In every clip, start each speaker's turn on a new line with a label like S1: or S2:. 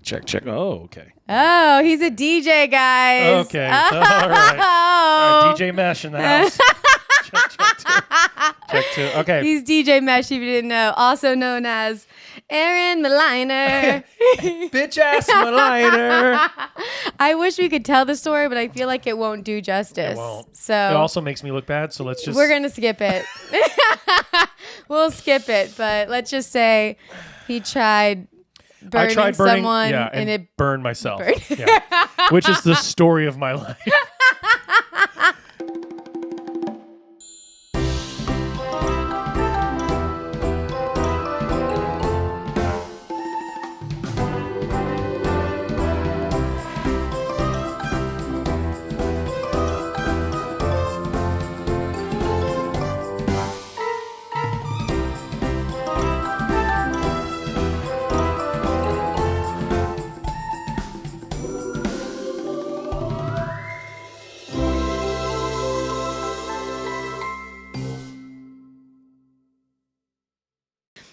S1: Check. Oh, okay.
S2: Oh, he's a DJ, guys.
S1: Okay. All right. All right. DJ Mesh in the house. check two. Okay.
S2: He's DJ Mesh, if you didn't know. Also known as Aaron Mliner.
S1: Bitch ass Mliner.
S2: I wish we could tell the story, but I feel like it won't do justice.
S1: It won't.
S2: So
S1: it also makes me look bad, so let's just...
S2: We're going to skip it. We'll skip it, but let's just say he tried burning someone
S1: and
S2: it
S1: burned myself. Yeah. Which is the story of my life.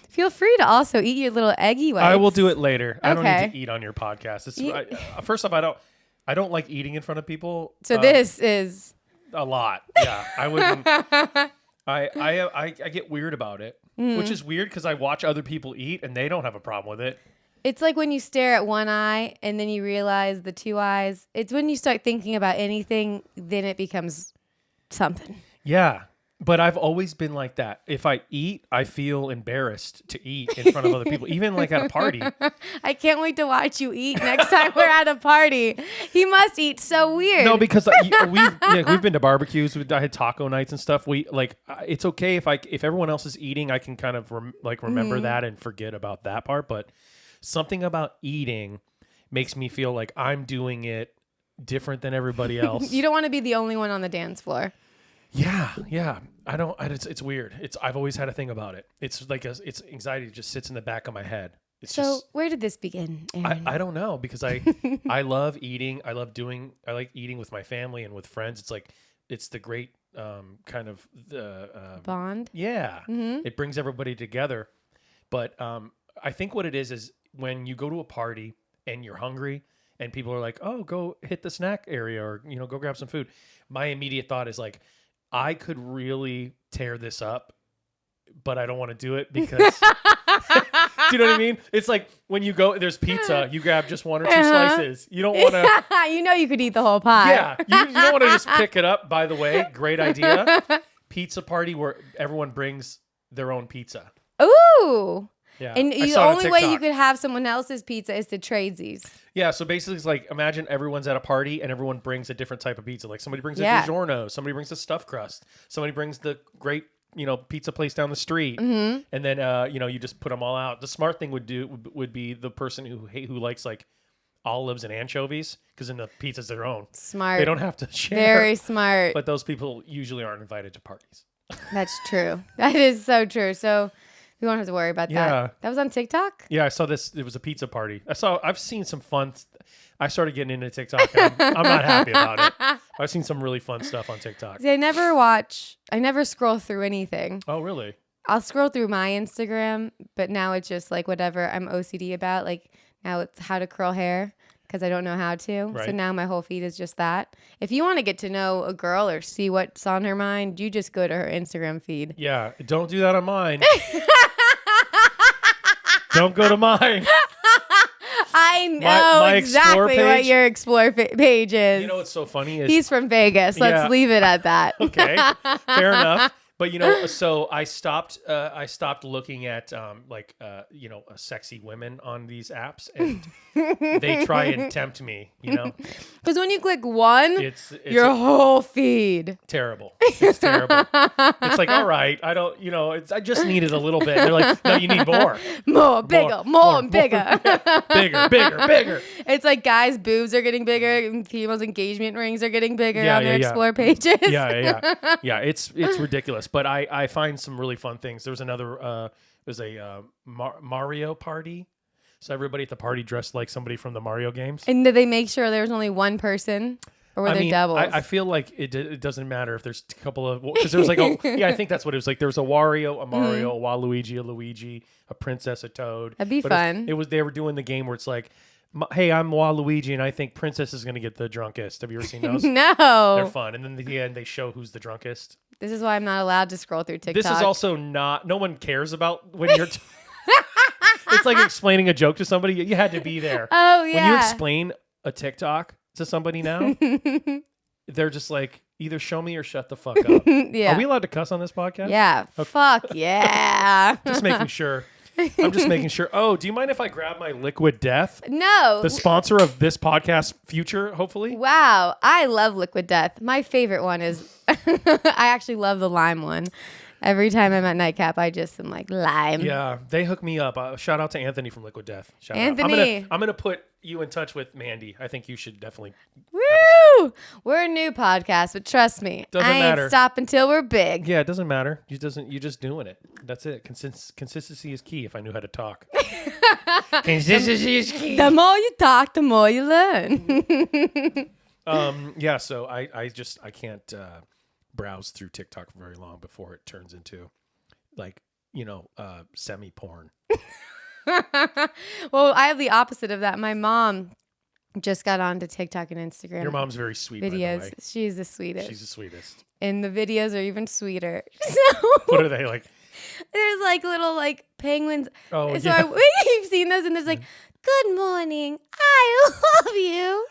S2: Feel free to also eat your little eggy whites.
S1: I will do it later.
S2: Okay.
S1: I don't need to eat on your podcast. First off, I don't like eating in front of people.
S2: So this is
S1: a lot. Yeah, I wouldn't. I get weird about it, which is weird because I watch other people eat and they don't have a problem with it.
S2: It's like when you stare at one eye and then you realize the two eyes. It's when you start thinking about anything, then it becomes something.
S1: Yeah. But I've always been like that. If I eat, I feel embarrassed to eat in front of other people, even like at a party.
S2: I can't wait to watch you eat next time we're at a party. He must eat so weird.
S1: No, because we've been to barbecues. I had taco nights and stuff. It's okay if everyone else is eating, I can kind of remember that and forget about that part. But something about eating makes me feel like I'm doing it different than everybody else.
S2: You don't want to be the only one on the dance floor.
S1: Yeah. It's weird. I've always had a thing about it. It's like it's anxiety just sits in the back of my head.
S2: Where did this begin, Aaron?
S1: I don't know because I love eating. I like eating with my family and with friends. It's the great kind of the
S2: bond.
S1: Yeah, it brings everybody together. But I think what it is when you go to a party and you're hungry and people are like, "Oh, go hit the snack area," or go grab some food. My immediate thought is like, I could really tear this up, but I don't want to do it because... do you know what I mean? It's like when you go, there's pizza, you grab just one or two slices. You don't want to...
S2: you could eat the whole pie.
S1: Yeah, you don't want to just pick it up. By the way, great idea. Pizza party where everyone brings their own pizza.
S2: Ooh.
S1: Yeah,
S2: and the only way you could have someone else's pizza is to tradesies.
S1: Yeah, so basically it's like imagine everyone's at a party and everyone brings a different type of pizza. Like somebody brings a DiGiorno, somebody brings a stuffed crust, somebody brings the great pizza place down the street, and then you just put them all out. The smart thing would be the person who likes like olives and anchovies because then the pizza's their own.
S2: Smart.
S1: They don't have to share.
S2: Very smart.
S1: But those people usually aren't invited to parties.
S2: That's true. That is so true. So. We won't have to worry about that. That was on TikTok?
S1: Yeah, I saw this. It was a pizza party. I've seen some fun. I started getting into TikTok. And I'm not happy about it. I've seen some really fun stuff on TikTok.
S2: See, I never scroll through anything.
S1: Oh, really?
S2: I'll scroll through my Instagram, but now it's just like whatever I'm OCD about. Like now it's how to curl hair because I don't know how to. Right. So now my whole feed is just that. If you want to get to know a girl or see what's on her mind, you just go to her Instagram feed.
S1: Yeah, don't do that on mine. Don't go to mine.
S2: I know my exactly what your explore page is.
S1: You know what's so funny is
S2: he's from Vegas. Let's leave it at that.
S1: Okay, fair enough. But so I stopped looking at sexy women on these apps, and they try and tempt me.
S2: Because when you click one, it's your whole feed.
S1: Terrible. It's terrible. It's like, all right, I don't. I just needed a little bit. And they're like, no, you need more,
S2: bigger, more, and bigger,
S1: bigger.
S2: It's like guys' boobs are getting bigger, and females' engagement rings are getting bigger on their explore pages.
S1: Yeah. It's ridiculous. But I find some really fun things. There was another, there's a Mario party. So everybody at the party dressed like somebody from the Mario games.
S2: And did they make sure there was only one person? Or were there doubles?
S1: I feel like it doesn't matter if there's a couple of... Because there was like I think that's what it was like. There was a Wario, a Mario, a Waluigi, a Luigi, a princess, a Toad.
S2: That'd be fun.
S1: They were doing the game where it's like, Hey, I'm Waluigi, and I think Princess is going to get the drunkest. Have you ever seen those?
S2: No.
S1: They're fun. And then at the end, they show who's the drunkest.
S2: This is why I'm not allowed to scroll through TikTok.
S1: This is also not... No one cares about when you're... It's like explaining a joke to somebody. You had to be there.
S2: Oh, yeah.
S1: When you explain a TikTok to somebody now, they're just like, either show me or shut the fuck up.
S2: Yeah.
S1: Are we allowed to cuss on this podcast?
S2: Yeah. Okay. Fuck yeah.
S1: Just making sure. I'm just making sure. Oh, do you mind if I grab my Liquid Death?
S2: No.
S1: The sponsor of this podcast future, hopefully.
S2: Wow. I love Liquid Death. My favorite one is, I actually love the lime one. Every time I'm at Nightcap, I just am like, lime.
S1: Yeah, they hook me up. Shout out to Anthony from Liquid Death. Shout
S2: Anthony.
S1: out. I'm gonna put you in touch with Mandy. I think you should definitely.
S2: Woo! We're a new podcast, but trust me,
S1: Doesn't
S2: I ain't
S1: matter.
S2: stop until we're big.
S1: Yeah, it doesn't matter. You're just doing it. That's it. Consistency is key. If I knew how to talk. Consistency is key.
S2: The more you talk, the more you learn.
S1: Yeah. So I can't browse through TikTok for very long before it turns into like semi porn.
S2: Well, I have the opposite of that. My mom just got onto TikTok and Instagram.
S1: Your mom's very sweet.
S2: Videos.
S1: By the way.
S2: She's the sweetest.
S1: She's the sweetest.
S2: And the videos are even sweeter. So
S1: What are they like?
S2: there's like little like penguins.
S1: Oh,
S2: so
S1: yeah.
S2: we've seen those, and there's like, "Good morning, I love you."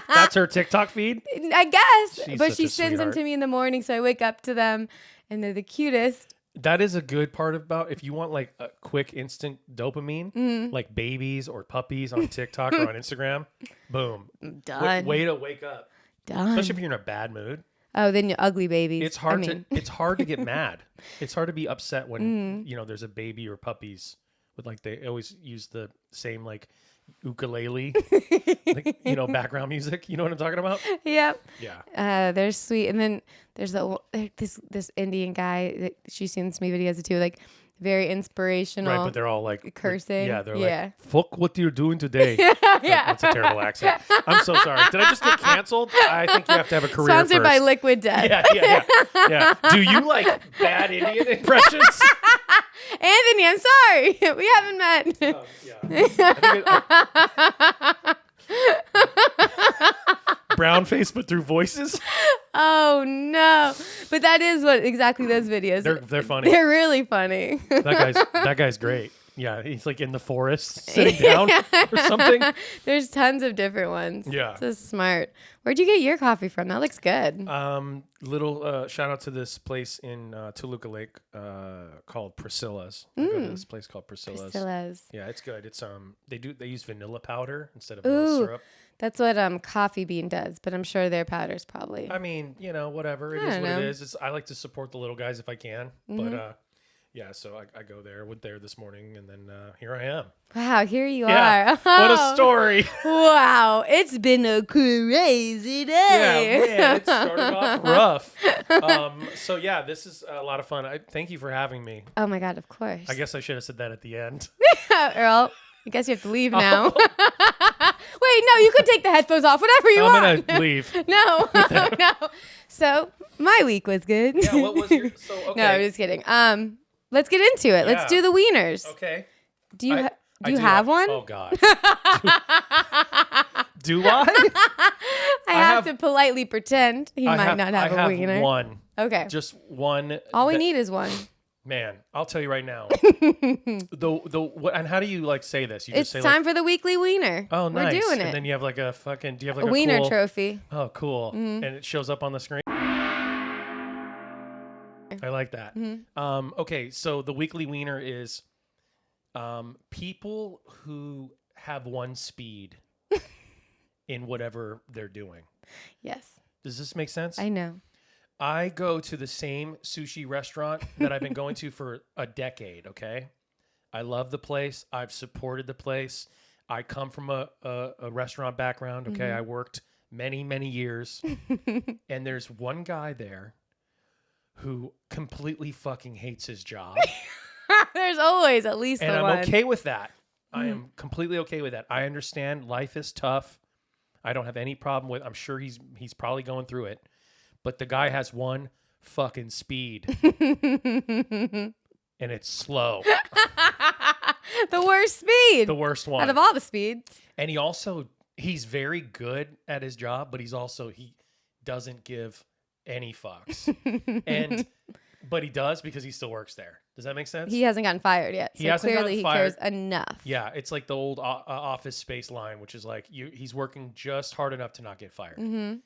S1: That's her TikTok feed?
S2: I guess.
S1: She's
S2: but
S1: such
S2: she
S1: a
S2: sends them
S1: sweetheart.
S2: to me in the morning, so I wake up to them, and they're the cutest.
S1: That is a good part about if you want like a quick instant dopamine, like babies or puppies on TikTok or on Instagram. Boom.
S2: Done.
S1: Way to wake up.
S2: Done.
S1: Especially if you're in a bad mood.
S2: Oh, then you're ugly babies.
S1: It's hard to get mad. It's hard to be upset when there's a baby or puppies with like they always use the same like ukulele like, background music. You know what I'm talking about?
S2: Yep.
S1: Yeah.
S2: They're sweet. And then there's this Indian guy that she sends me videos of too, like very inspirational.
S1: Right, but they're all like
S2: cursing.
S1: Yeah, they're like, fuck what you're doing today. Yeah. That's a terrible accent. I'm so sorry. Did I just get canceled? I think you have to have a career
S2: Sponsored by
S1: first.
S2: Liquid Death.
S1: Yeah. Do you like bad Indian impressions?
S2: Anthony, I'm sorry. We haven't met.
S1: Brown face, but through voices.
S2: Oh no! But that is what exactly those videos.
S1: They're funny.
S2: They're really funny.
S1: That guy's great. Yeah, he's like in the forest sitting down or something.
S2: There's tons of different ones.
S1: Yeah,
S2: so smart. Where'd you get your coffee from? That looks good.
S1: Little shout out to this place in Toluca Lake called Priscilla's. I go to this place called Priscilla's. Yeah, it's good. It's they use vanilla powder instead of vanilla syrup.
S2: That's what Coffee Bean does, but I'm sure their powder's probably.
S1: I mean, whatever. It is what it is. I like to support the little guys if I can, but yeah. So I go there. Went there this morning, and then here I am.
S2: Wow, here you
S1: are.
S2: Oh.
S1: What a story!
S2: Wow, it's been a crazy day.
S1: Yeah, man, it started off rough. So yeah, this is a lot of fun. Thank you for having me.
S2: Oh my God, of course.
S1: I guess I should have said that at the end.
S2: Earl, I guess you have to leave now. Wait, no, you could take the headphones off, whatever you want.
S1: I'm gonna leave.
S2: No. So my week was good.
S1: Yeah, what was your? So okay.
S2: No, I'm just kidding. Let's get into it.
S1: Yeah.
S2: Let's do the wieners.
S1: Okay.
S2: Do you have one?
S1: Oh God. Do I?
S2: I have to politely pretend he might not have a wiener.
S1: One.
S2: Okay.
S1: Just one.
S2: All we need is one.
S1: Man, I'll tell you right now. And how do you like say this? You
S2: it's
S1: just say
S2: time for the weekly wiener.
S1: Oh, nice.
S2: We're doing it.
S1: And then you have like a fucking. Do you have like a
S2: wiener
S1: cool,
S2: trophy?
S1: Oh, cool. And it shows up on the screen. I like that. Okay, so the weekly wiener is people who have one speed in whatever they're doing.
S2: Yes.
S1: Does this make sense?
S2: I know.
S1: I go to the same sushi restaurant that I've been going to for a decade, okay? I love the place. I've supported the place. I come from a restaurant background, okay? I worked many, many years. And there's one guy there who completely fucking hates his job.
S2: There's always at least
S1: and
S2: one.
S1: I'm okay with that. I am completely okay with that. I understand life is tough. I don't have any problem with. I'm sure he's probably going through it, but the guy has one fucking speed, and it's slow.
S2: The worst speed.
S1: The worst one.
S2: Out of all the speeds.
S1: And he's very good at his job, but he doesn't give any fucks. But he does because he still works there. Does that make sense?
S2: He hasn't gotten fired yet.
S1: He hasn't
S2: clearly
S1: gotten fired.
S2: He cares enough.
S1: Yeah, it's like the old Office Space line, which is like he's working just hard enough to not get fired.
S2: Mm-hmm.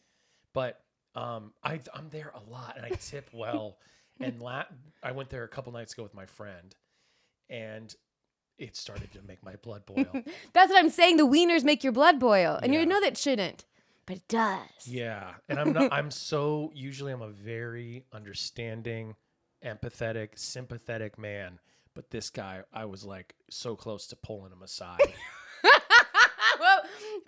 S1: But I'm there a lot, and I tip well. And I went there a couple nights ago with my friend, and it started to make my blood boil.
S2: That's what I'm saying. The wieners make your blood boil, and you know that shouldn't, but it does.
S1: Yeah, and usually I'm a very understanding, empathetic, sympathetic man, but this guy, I was like so close to pulling him aside.
S2: Well,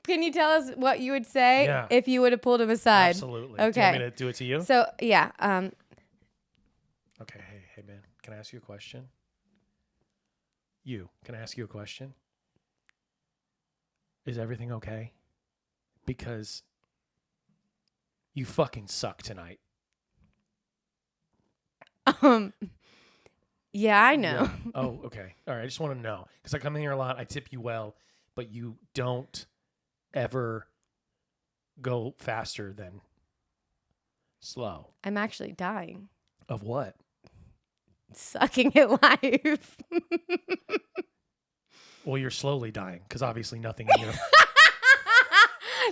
S2: can you tell us what you would say if you would have pulled him aside?
S1: Absolutely.
S2: Okay.
S1: Do you want me to do it to you?
S2: So, yeah.
S1: Okay. Hey, man. Can I ask you a question? Can I ask you a question? Is everything okay? Because you fucking suck tonight.
S2: Yeah, I know.
S1: Yeah. Oh, okay. All right. I just want to know because I come in here a lot. I tip you well, but you don't ever go faster than slow.
S2: I'm actually dying.
S1: Of what?
S2: Sucking at life.
S1: Well, you're slowly dying because obviously nothing in your...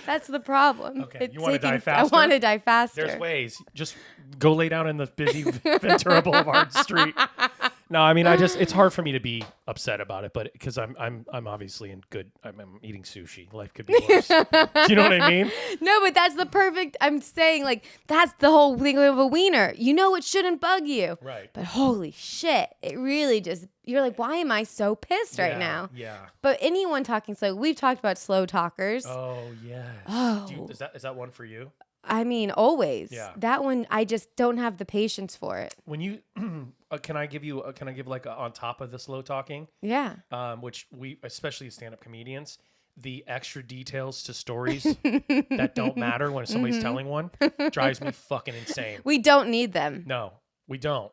S2: That's the problem.
S1: Okay, you want to die faster?
S2: I want to die faster.
S1: There's ways. Just go lay down in the busy Ventura Boulevard street. No, I mean, it's hard for me to be upset about it, but because I'm obviously in good. I'm eating sushi. Life could be worse. Do you know what I mean?
S2: No, but that's the perfect. I'm saying like that's the whole thing of a wiener. You know, it shouldn't bug you.
S1: Right.
S2: But holy shit, it really just. You're like, why am I so pissed right now?
S1: Yeah.
S2: But anyone talking slow, we've talked about slow talkers.
S1: Oh yes.
S2: Oh.
S1: Is that one for you?
S2: I mean, always.
S1: Yeah.
S2: That one, I just don't have the patience for it.
S1: When you, can I give like on top of the slow talking?
S2: Yeah.
S1: Which we, especially as stand-up comedians, the extra details to stories that don't matter when somebody's telling one drives me fucking insane.
S2: We don't need them.
S1: No, we don't.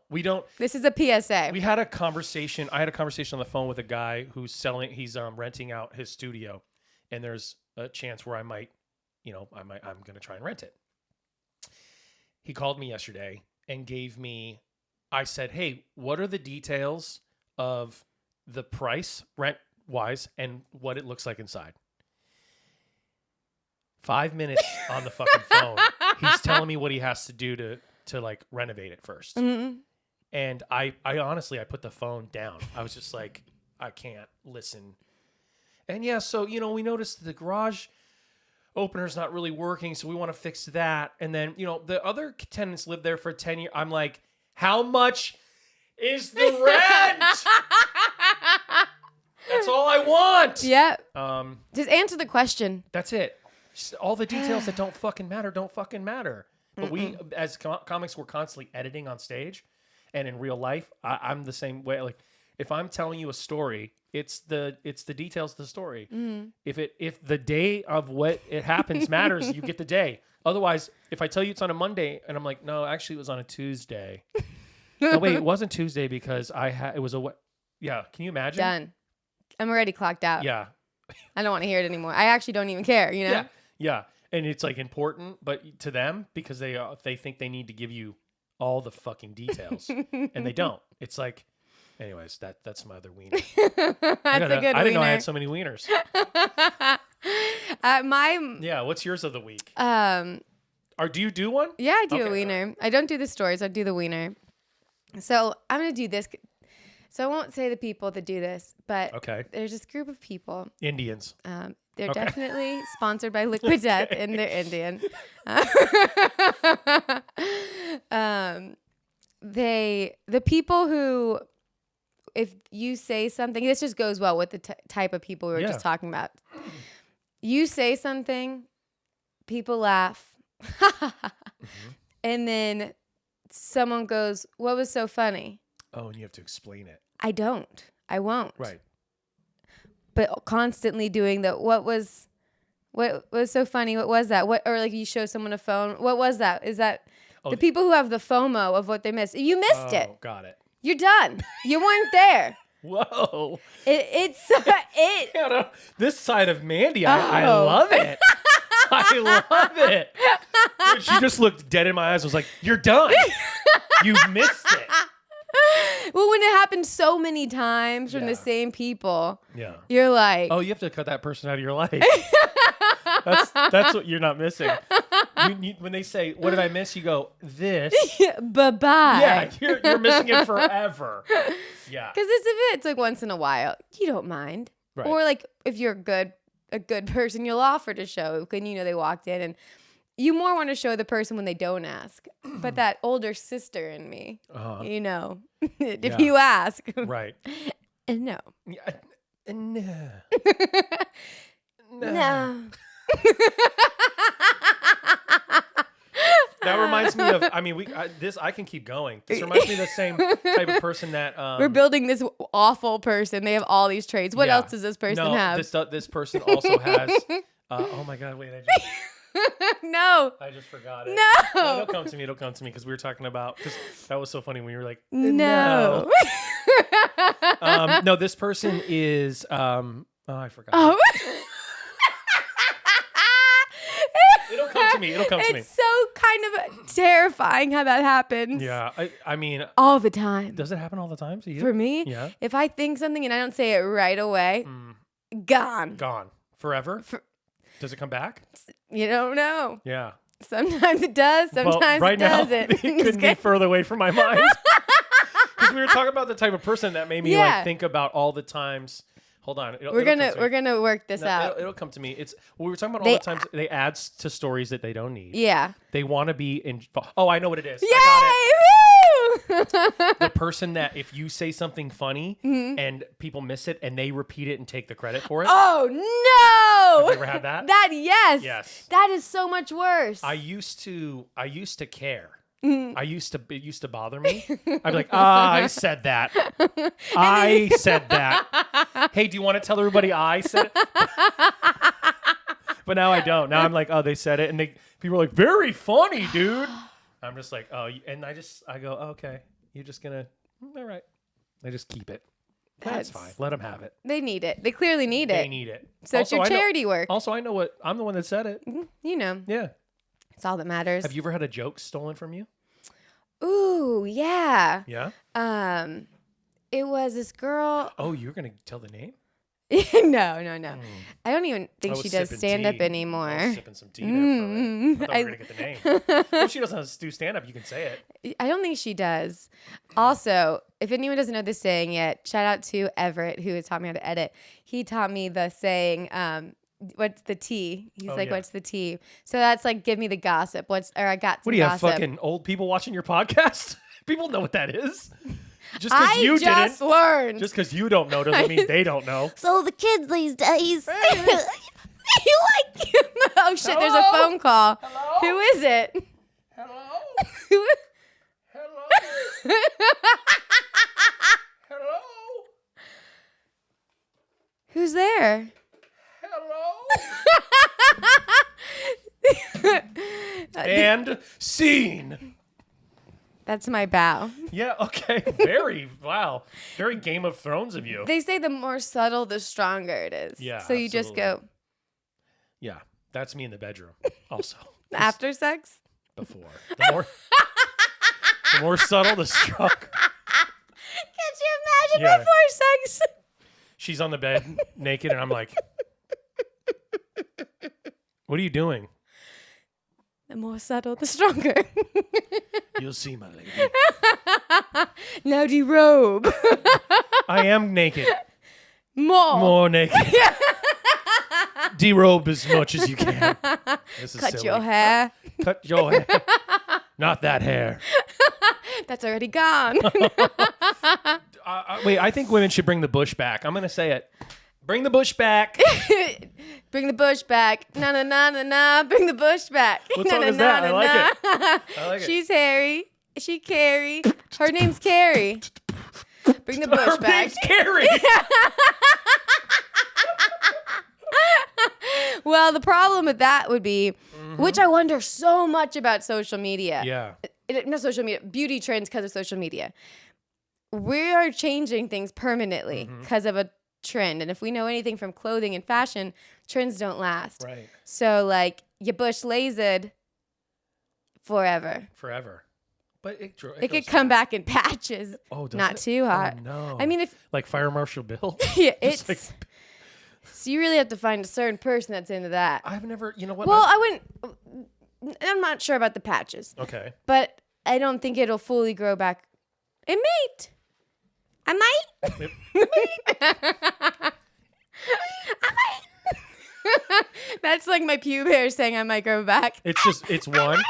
S2: This is a PSA.
S1: We had a conversation. I had a conversation on the phone with a guy who's he's renting out his studio, and there's a chance where I'm going to try and rent it. He called me yesterday and I said, hey, what are the details of the price rent wise and what it looks like inside? 5 minutes on the fucking phone. He's telling me what he has to do to like renovate it first. Mm-hmm. And I honestly, I put the phone down. I was just like, I can't listen. And yeah, so, we noticed the garage opener's not really working, so we want to fix that. And then, the other tenants lived there for 10 years. I'm like, how much is the rent? That's all I want.
S2: Yeah. Just answer the question.
S1: That's it. Just all the details that don't fucking matter. But we, as comics, we're constantly editing on stage. And in real life, I'm the same way. Like, if I'm telling you a story, it's the details of the story. Mm-hmm. If the day of what it happens matters, you get the day. Otherwise, if I tell you it's on a Monday and I'm like, no, actually it was on a Tuesday. No, wait, it wasn't Tuesday because it was yeah. Can you imagine?
S2: Done. I'm already clocked out.
S1: Yeah.
S2: I don't want to hear it anymore. I actually don't even care.
S1: Yeah. And it's like important, but to them because they think they need to give you all the fucking details, and they don't. It's like. Anyways, that's my other wiener.
S2: That's a good wiener.
S1: I didn't know I had so many wieners. What's yours of the week? Do you do one?
S2: Yeah, I do a wiener. I don't do the stories. I do the wiener. So I'm going to do this. So I won't say the people that do this, but there's this group of people.
S1: Indians.
S2: They're definitely sponsored by Liquid Death, and they're Indian. The people who... If you say something, this just goes well with the type of people we were just talking about. You say something, people laugh. And then someone goes, what was so funny?
S1: Oh, and you have to explain it.
S2: I won't.
S1: Right.
S2: But constantly doing what was so funny? What was that? Or like you show someone a phone. What was that? Is that the people who have the FOMO of what they missed? You missed it.
S1: Oh, got it.
S2: You're done. You weren't there.
S1: Whoa. This side of Mandy, I love it. I love it. Dude, she just looked dead in my eyes. I was like, you're done. You've missed it.
S2: Well, when it happens so many times from the same people, you're like,
S1: oh, you have to cut that person out of your life. That's what you're not missing. When they say, what did I miss? You go, this.
S2: Bye-bye.
S1: Yeah, you're missing it forever. Yeah.
S2: Because it's like once in a while. You don't mind.
S1: Right.
S2: Or like if you're a good person, you'll offer to show. When they walked in, and you more want to show the person when they don't ask. But that older sister in me, if you ask.
S1: Right.
S2: No.
S1: No.
S2: No.
S1: That reminds me of. I mean, I can keep going. This reminds me of the same type of person that
S2: we're building this awful person. They have all these traits. What else does this person have?
S1: This person also has. Oh my God! Wait,
S2: no.
S1: I just forgot it.
S2: No.
S1: It'll come to me. It'll come to me because we were talking about. Because that was so funny when you were like,
S2: no.
S1: No, this person is. I forgot.
S2: Oh.
S1: It'll come to me.
S2: It's so kind of terrifying how that happens.
S1: Yeah, I mean,
S2: all the time.
S1: Does it happen all the time to you?
S2: For me,
S1: yeah.
S2: If I think something and I don't say it right away, gone
S1: forever. Does it come back?
S2: You don't know.
S1: Yeah.
S2: Sometimes it does. Sometimes
S1: right
S2: it doesn't.
S1: Now, it couldn't be further away from my mind. Because we were talking about the type of person that made me like think about all the times. Hold on.
S2: We're gonna work this out.
S1: It'll come to me. We were talking about all the times they add to stories that they don't need.
S2: Yeah.
S1: They want to be in. Oh, I know what it is.
S2: Yay!
S1: The person that if you say something funny and people miss it and they repeat it and take the credit for it.
S2: Oh no!
S1: Have you ever had that?
S2: Yes. That is so much worse.
S1: I used to care. It used to bother me. I'd be like, I said that. I said that. Hey, do you want to tell everybody I said it? But now I don't. Now I'm like, oh, they said it. And people are like, very funny, dude. I'm just like, oh, and I go, oh, okay. You're just going to, all right. I just keep it. That's fine. Let them have it.
S2: They need it. They clearly need it.
S1: They need it.
S2: So also, it's your charity work.
S1: Also, I know I'm the one that said it.
S2: You know.
S1: Yeah.
S2: It's all that matters.
S1: Have you ever had a joke stolen from you?
S2: Ooh, yeah.
S1: Yeah?
S2: It was this girl.
S1: Oh, you're going to tell the name?
S2: No. I don't even think she does stand-up anymore.
S1: I was sipping some tea there for a minute. I thought we were going to get the name. If she doesn't do stand-up, you can say it.
S2: I don't think she does. Also, if anyone doesn't know this saying yet, shout out to Everett, who taught me how to edit. He taught me the saying, what's the tea? He's what's the tea? So that's like, give me the gossip. I got some gossip.
S1: What do you have, fucking old people watching your podcast? People know what that is. Just because you didn't
S2: learned.
S1: Just because you don't know doesn't mean they don't know.
S2: So the kids these days, you like? Oh shit! Hello? There's a phone call.
S1: Hello?
S2: Who is it?
S1: Hello. Hello. Hello.
S2: Who's there?
S1: Hello. And scene.
S2: That's my bow.
S1: Yeah, okay. Wow. Very Game of Thrones of you.
S2: They say the more subtle, the stronger it is.
S1: Yeah.
S2: So you just go.
S1: Yeah. That's me in the bedroom also.
S2: After sex?
S1: Before. The more subtle, the stronger.
S2: Can't you imagine before sex?
S1: She's on the bed naked and I'm like, what are you doing?
S2: The more subtle, the stronger.
S1: You'll see, my lady.
S2: Now derobe.
S1: I am naked.
S2: More
S1: naked. Derobe as much as you can. This is
S2: Cut
S1: silly.
S2: your hair.
S1: Cut your hair. Not that hair.
S2: That's already gone.
S1: Wait, I think women should bring the bush back. I'm going to say it. Bring the bush back.
S2: Bring the bush back. Na na na na na. Bring the bush back.
S1: What song is that? I like it.
S2: She's Harry. She Carrie. Her name's Carrie. Bring the bush
S1: Her
S2: back.
S1: name's Carrie.
S2: Well, the problem with that would be, which I wonder so much about social media.
S1: Yeah.
S2: Not social media, beauty trends because of social media. we are changing things permanently because of a trend. And if we know anything from clothing and fashion, trends don't last.
S1: Right.
S2: So like your bush lasered forever.
S1: But it
S2: could come back in patches.
S1: Oh, does
S2: not
S1: it?
S2: too hot.
S1: Oh, no.
S2: I mean, if
S1: like Fire Marshal Bill.
S2: Yeah, it's like, so you really have to find a certain person that's into that.
S1: I've never, you know what?
S2: Well, I'm not sure about the patches.
S1: Okay.
S2: But I don't think it'll fully grow back. It might. I might. I might. That's like my pube hair saying I might grow back.
S1: It's one.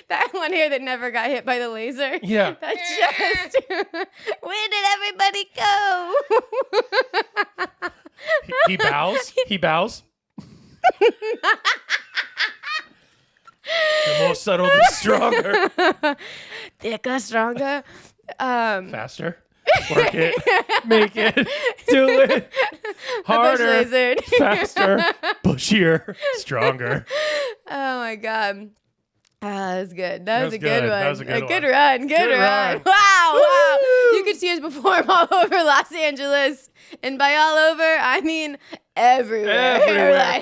S2: That one hair that never got hit by the laser.
S1: Yeah.
S2: That's just. Where did everybody go?
S1: He bows. He bows. The more subtle, the stronger.
S2: Thicker, stronger.
S1: Faster. Work it. Make it. Do it. Harder. Faster. Bushier. Stronger.
S2: Oh my God. That was good. That was a good one.
S1: That was a good one.
S2: Good run. Good run. Wow. Wow. You could see us perform all over Los Angeles. And by all over, I mean everywhere.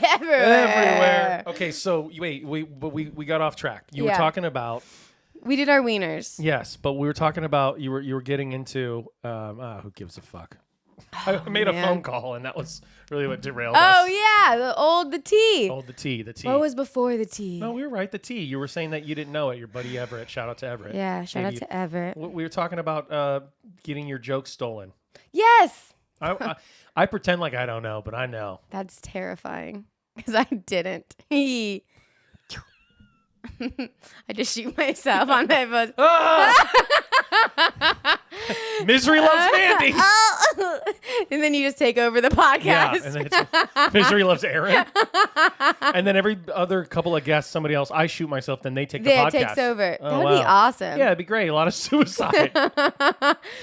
S1: Everywhere. Okay, so wait, we got off track. You were talking about.
S2: We did our wieners.
S1: Yes, but we were talking about you were getting into who gives a fuck. I made a phone call and that was really what derailed us.
S2: Oh yeah, the tea.
S1: The tea.
S2: What was before the tea?
S1: No, we were right. The tea. You were saying that you didn't know it. Your buddy Everett. Shout out to Everett.
S2: Yeah, shout out to Everett.
S1: We were talking about getting your jokes stolen.
S2: Yes.
S1: I pretend like I don't know, but I know.
S2: That's terrifying because I didn't. I just shoot myself on my phone.
S1: Misery loves Mandy.
S2: And then you just take over the podcast.
S1: Yeah, and then it's Misery loves Aaron. And then every other couple of guests, somebody else, I shoot myself, then they take the podcast.
S2: It takes over.
S1: Oh,
S2: that would be awesome.
S1: Yeah, it'd be great. A lot of suicide.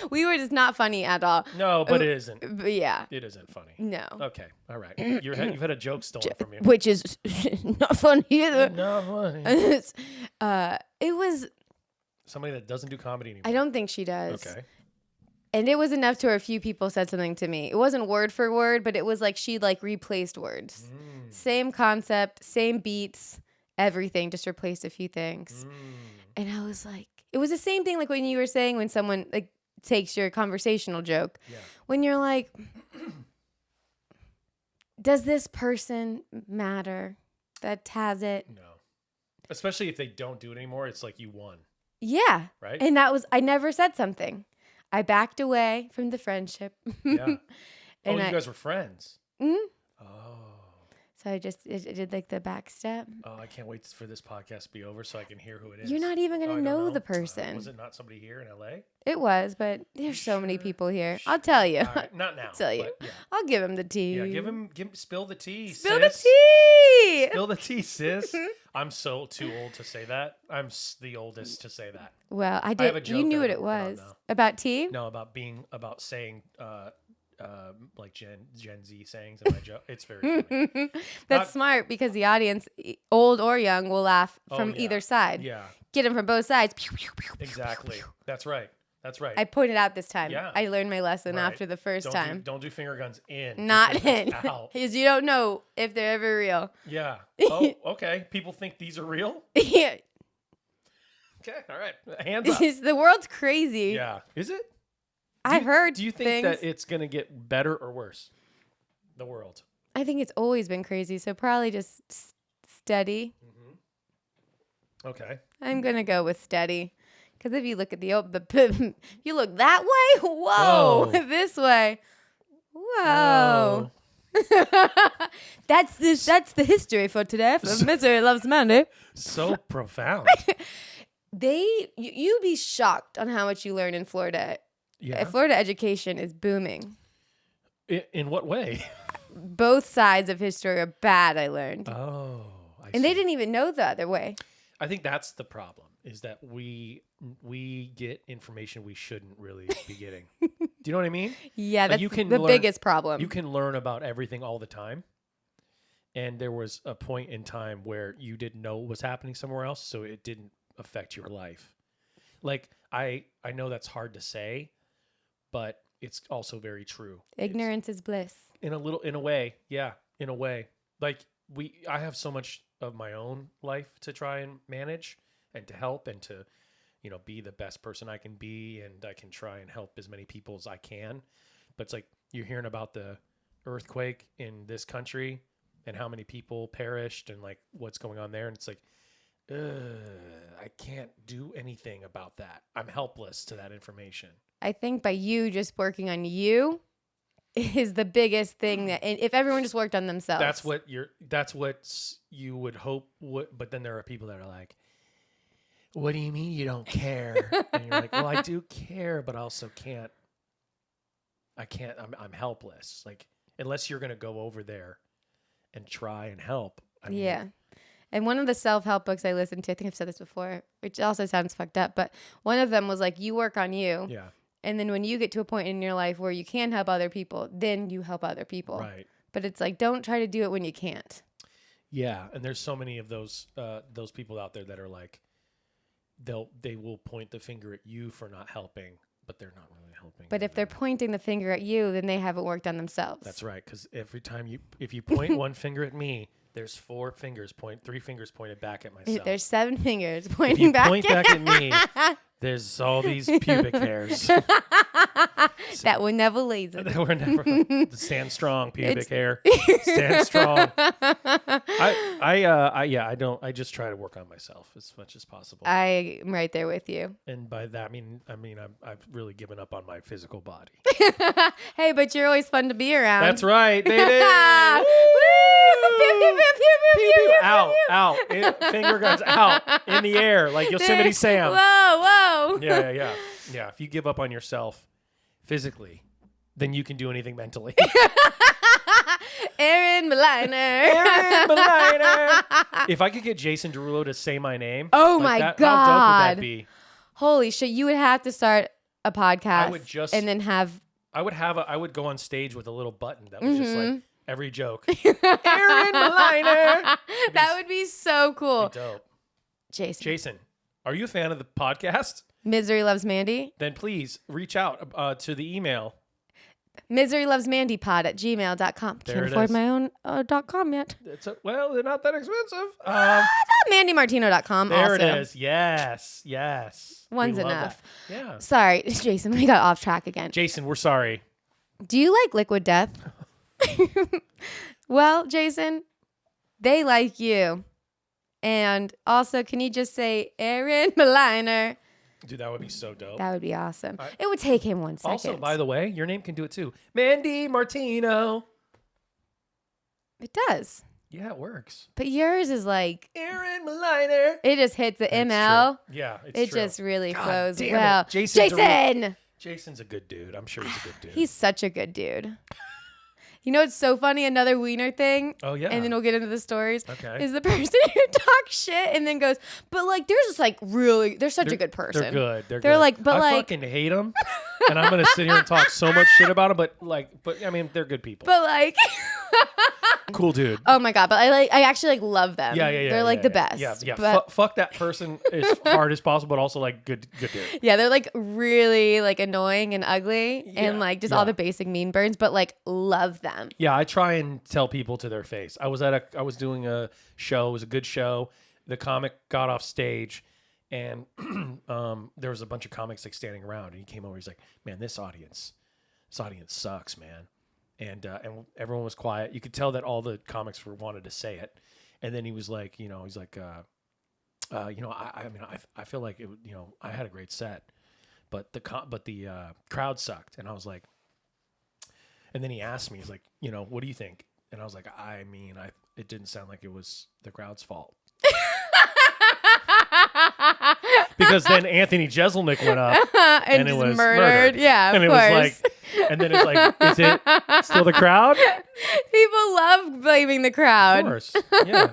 S2: We were just not funny at all.
S1: No, but it isn't.
S2: But yeah.
S1: It isn't funny.
S2: No.
S1: Okay. All right. You've had a joke stolen from you.
S2: Which is not funny either.
S1: Not funny.
S2: It was...
S1: Somebody that doesn't do comedy anymore.
S2: I don't think she does.
S1: Okay.
S2: And it was enough to where a few people said something to me. It wasn't word for word, but it was like she like replaced words. Same concept, same beats, everything, just replaced a few things. And I was like, it was the same thing like when you were saying when someone like takes your conversational joke. Yeah. When you're like, does this person matter that has it?
S1: No. Especially if they don't do it anymore, it's like you won.
S2: Yeah.
S1: Right?
S2: And that was, I never said something. I backed away from the friendship.
S1: Yeah. You guys were friends.
S2: Mm-hmm.
S1: Oh.
S2: So I did like the back step.
S1: Oh, I can't wait for this podcast to be over so I can hear who it is.
S2: You're not even going to know the person.
S1: Was it not somebody here in LA?
S2: It was, but there's so many people here. I'll tell you.
S1: Right. Not now.
S2: I'll tell you.
S1: Yeah.
S2: I'll give him the tea.
S1: Yeah, spill the tea,
S2: Spill
S1: sis.
S2: the tea!
S1: Spill the tea, sis. I'm so too old to say that. I'm the oldest to say that.
S2: Well, I did.
S1: I have a joke
S2: you knew what
S1: I
S2: it was.
S1: about
S2: About tea?
S1: No, about saying like Gen Z sayings in my joke. It's very funny.
S2: That's smart because the audience, old or young, will laugh from either side.
S1: Yeah.
S2: Get them from both sides.
S1: Exactly. That's right. That's right.
S2: I pointed out this time.
S1: Yeah.
S2: I learned my lesson after the first time.
S1: Don't do finger guns in.
S2: Not in.
S1: Out.
S2: Because you don't know if they're ever real.
S1: Yeah. Oh, okay. People think these are real?
S2: Yeah.
S1: Okay. All right. Hands up.
S2: The world's crazy.
S1: Yeah. Is it?
S2: I've heard
S1: Do you think that it's going to get better or worse? The world.
S2: I think it's always been crazy. So probably just steady.
S1: Mm-hmm. Okay.
S2: I'm going to go with steady. Because if you look at if you look that way, whoa. This way, whoa. That's the history for today for Misery Loves Mandy.
S1: So profound.
S2: You'd be shocked on how much you learn in Florida. Yeah. Florida education is booming.
S1: In what way?
S2: Both sides of history are bad, I learned.
S1: Oh, I
S2: see. They didn't even know the other way.
S1: I think that's the problem, is that we get information we shouldn't really be getting. Do you know what I mean?
S2: Yeah, that's the biggest problem.
S1: You can learn about everything all the time. And there was a point in time where you didn't know what was happening somewhere else, so it didn't affect your life. Like I know that's hard to say, but it's also very true.
S2: Ignorance is bliss.
S1: In a way. Yeah. In a way. Like I have so much of my own life to try and manage and to help and to, be the best person I can be. And I can try and help as many people as I can. But it's like you're hearing about the earthquake in this country and how many people perished and like what's going on there. And it's like, I can't do anything about that. I'm helpless to that information.
S2: I think by you just working on you is the biggest thing that, if everyone just worked on themselves.
S1: That's what you would hope but then there are people that are like, what do you mean you don't care? And you're like, well, I do care, but I also can't. I'm helpless. Like, unless you're going to go over there and try and help.
S2: Yeah. And one of the self-help books I listened to, I think I've said this before, which also sounds fucked up, but one of them was like, you work on you.
S1: Yeah.
S2: And then when you get to a point in your life where you can help other people, then you help other people.
S1: Right.
S2: But it's like, don't try to do it when you can't.
S1: Yeah. And there's so many of those people out there that are like, they will point the finger at you for not helping, but they're not really helping.
S2: But if they're pointing the finger at you, then they haven't worked on themselves.
S1: That's right. Because every time if you point one finger at me, there's 3 fingers pointed back at myself.
S2: There's 7 fingers pointing back.
S1: Point back at me. There's all these pubic hairs
S2: that were never lasered.
S1: That were never stand strong. Pubic hair, stand strong. I just try to work on myself as much as possible.
S2: I'm right there with you.
S1: And by that, I mean I've really given up on my physical body.
S2: Hey, but you're always fun to be around.
S1: That's right, baby. Out. Finger guns out in the air like Yosemite Sam.
S2: Whoa.
S1: Yeah. If you give up on yourself physically, then you can do anything mentally.
S2: Aaron Mliner.
S1: If I could get Jason Derulo to say my name.
S2: Oh my God.
S1: How dope would that be?
S2: Holy shit. You would have to start a podcast.
S1: I would just.
S2: And then have.
S1: I would go on stage with a little button that was just like every joke. Aaron Mliner.
S2: That would be so cool.
S1: Dope.
S2: Jason,
S1: are you a fan of the podcast?
S2: Misery Loves Mandy?
S1: Then please reach out to the email.
S2: miserylovesmandypod@gmail.com. Can't afford my own .com yet.
S1: Well, they're not that expensive.
S2: MandyMartino.com.
S1: There
S2: also.
S1: it is. Yes.
S2: One's enough.
S1: That. Yeah.
S2: Sorry, Jason. We got off track again.
S1: Jason, we're sorry.
S2: Do you like Liquid Death? Well, Jason, they like you. And also, can you just say Aaron Mliner?
S1: Dude, that would be so dope.
S2: That would be awesome. It would take him 1 second.
S1: Also, by the way, your name can do it too. Mandy Martino.
S2: It does.
S1: Yeah, it works.
S2: But yours is like
S1: Aaron Mliner.
S2: It just hits the ML.
S1: Yeah, it's
S2: it
S1: true.
S2: just really
S1: God
S2: flows
S1: damn
S2: well.
S1: It. Jason's a good dude. I'm sure he's a good dude.
S2: He's such a good dude. You know, it's so funny. Another wiener thing.
S1: Oh, yeah.
S2: And then we'll get into the stories.
S1: Okay.
S2: Is the person who talks shit and then goes, but like, they're just like really, they're such a good person.
S1: They're good. They're
S2: good. Like, but
S1: I fucking hate them. And I'm going to sit here and talk so much shit about them. But I mean, they're good people.
S2: But like.
S1: Cool dude.
S2: Oh my God. But I actually love them.
S1: Yeah.
S2: They're like the best.
S1: Yeah.
S2: But,
S1: fuck that person as hard as possible, but also like good dude.
S2: Yeah. They're like really like annoying and ugly and like just all the basic mean birds, but like love them.
S1: Yeah. I try and tell people to their face. I was doing a show. It was a good show. The comic got off stage and there was a bunch of comics like standing around and he came over. He's like, man, this audience sucks, man. And everyone was quiet. You could tell that all the comics wanted to say it. And then he was like, I feel like it, I had a great set, but the crowd sucked. And I was like, and then he asked me, he's like, what do you think? And I was like, it didn't sound like it was the crowd's fault. Because then Anthony Jeselnik went up and it was murdered.
S2: Yeah,
S1: and it was like, and then it's like, is it still the crowd?
S2: People love blaming the crowd.
S1: Of course, yeah.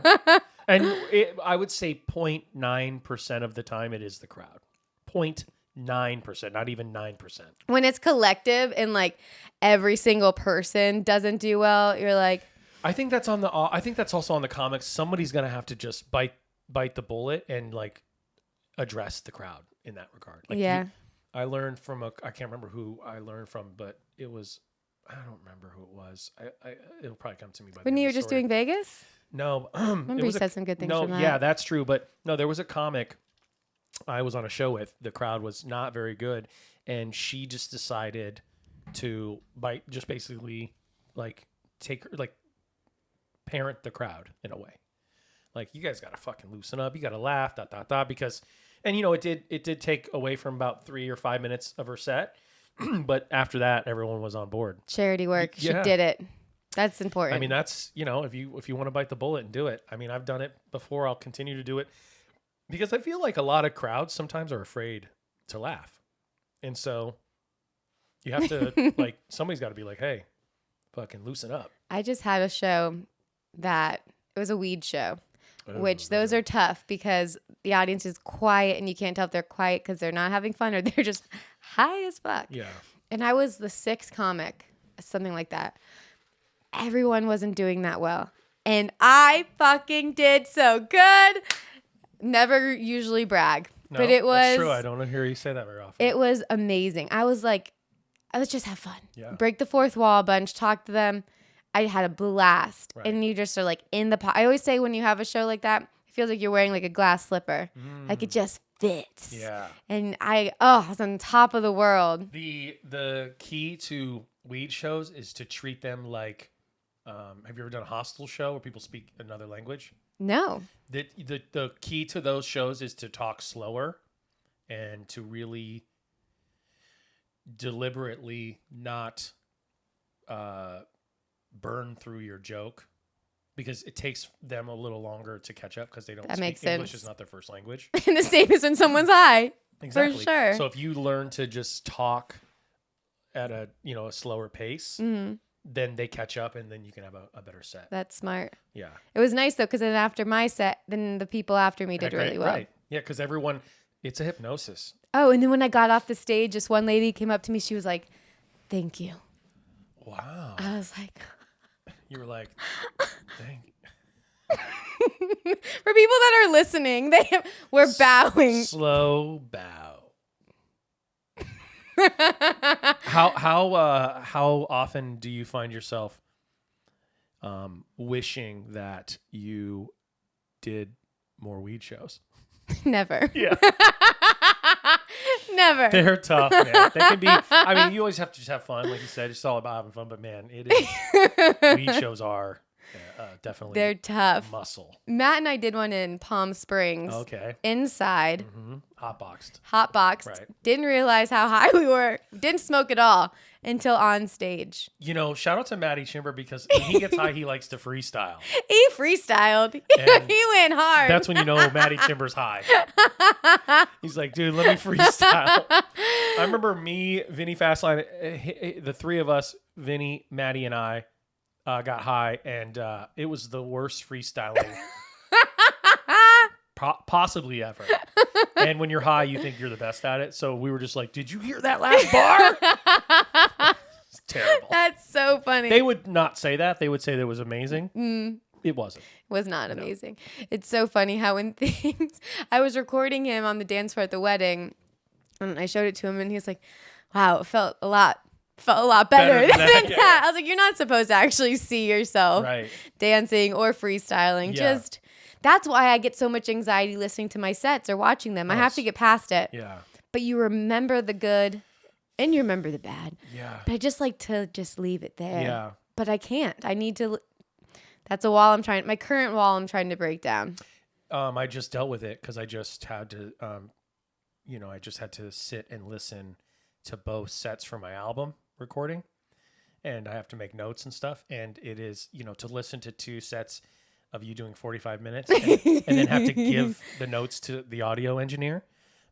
S1: And I would say 0.9% of the time it is the crowd. 0.9%, not even 9%.
S2: When it's collective and like every single person doesn't do well, you're like.
S1: I think that's also on the comics. Somebody's gonna have to just bite the bullet and like address the crowd. in that regard. Like I learned from I can't remember who I learned from, but it was, I don't remember who it was. It'll probably come to me by
S2: when you were just doing Vegas.
S1: No,
S2: remember you said some good things. From that.
S1: Yeah, that's true. But no, there was a comic I was on a show with. The crowd was not very good, and she just decided to just basically like parent the crowd in a way. Like, you guys got to fucking loosen up. You got to laugh, because, and it did take away from about 3 or 5 minutes of her set. But after that, everyone was on board.
S2: Charity work. She did it. That's important.
S1: I mean, that's, if you want to bite the bullet and do it. I mean, I've done it before. I'll continue to do it because I feel like a lot of crowds sometimes are afraid to laugh. And so you have to, like, somebody's got to be like, hey, fucking loosen up.
S2: I just had a show that it was a weed show, which those are tough because the audience is quiet and you can't tell if they're quiet because they're not having fun or they're just high as fuck.
S1: Yeah.
S2: And I was the 6th comic, something like that. Everyone wasn't doing that well. And I fucking did so good. Never usually brag.
S1: No,
S2: but it was...
S1: That's true. I don't hear you say that very often.
S2: It was amazing. I was like, let's just have fun.
S1: Yeah.
S2: Break the fourth wall a bunch, talk to them. I had a blast.
S1: Right.
S2: And you just are like in the pot. I always say when you have a show like that, it feels like you're wearing like a glass slipper. Like it just fits.
S1: Yeah.
S2: And I was on top of the world.
S1: The key to weed shows is to treat them like, have you ever done a hostel show where people speak another language?
S2: No.
S1: The key to those shows is to talk slower and to really deliberately not burn through your joke, because it takes them a little longer to catch up because they don't speak English is not their first language.
S2: And the same as when someone's high.
S1: Exactly.
S2: For sure.
S1: So if you learn to just talk at a slower pace, then they catch up and then you can have a better set.
S2: That's smart.
S1: Yeah.
S2: It was nice though, because then after my set, then the people after me did really well.
S1: Right. Yeah, because it's a hypnosis.
S2: Oh, and then when I got off the stage, this one lady came up to me. She was like, "Thank you."
S1: Wow.
S2: I was like,
S1: you were like, "Thank you."
S2: For people that are listening, we're bowing.
S1: Slow bow. How often do you find yourself wishing that you did more weed shows?
S2: Never.
S1: Yeah.
S2: Never.
S1: They're tough, man. They can be. I mean, you always have to just have fun, like you said. It's all about having fun. But man, it is. Weed shows are definitely.
S2: They're tough.
S1: Muscle.
S2: Matt and I did one in Palm Springs.
S1: Okay.
S2: Inside.
S1: Hotboxed.
S2: Right. Didn't realize how high we were. Didn't smoke at all until on stage.
S1: Shout out to Matty Chimber, because when he gets high, he likes to freestyle.
S2: He freestyled. He went hard.
S1: That's when you know Matty Chimber's high. He's like, dude, let me freestyle. I remember me, Vinny Fastline, the three of us, Vinny, Matty, and I, got high, and it was the worst freestyling possibly ever. And when you're high, you think you're the best at it. So we were just like, did you hear that last bar? It's terrible.
S2: That's so funny.
S1: They would not say that. They would say that it was amazing. It wasn't.
S2: Was not amazing. No. It's so funny how when things... I was recording him on the dance floor at the wedding, and I showed it to him, and he was like, wow, it felt a lot better than that. Yeah. I was like, you're not supposed to actually see yourself dancing or freestyling.
S1: Yeah.
S2: Just... That's why I get so much anxiety listening to my sets or watching them. I have to get past it.
S1: Yeah.
S2: But you remember the good and you remember the bad.
S1: Yeah.
S2: But I just like to just leave it there.
S1: Yeah.
S2: But I can't. I need to. That's a wall my current wall I'm trying to break down.
S1: I just dealt with it because I just had to, I just had to sit and listen to both sets for my album recording. And I have to make notes and stuff. And it is, to listen to 2 sets of you doing 45 minutes and then have to give the notes to the audio engineer.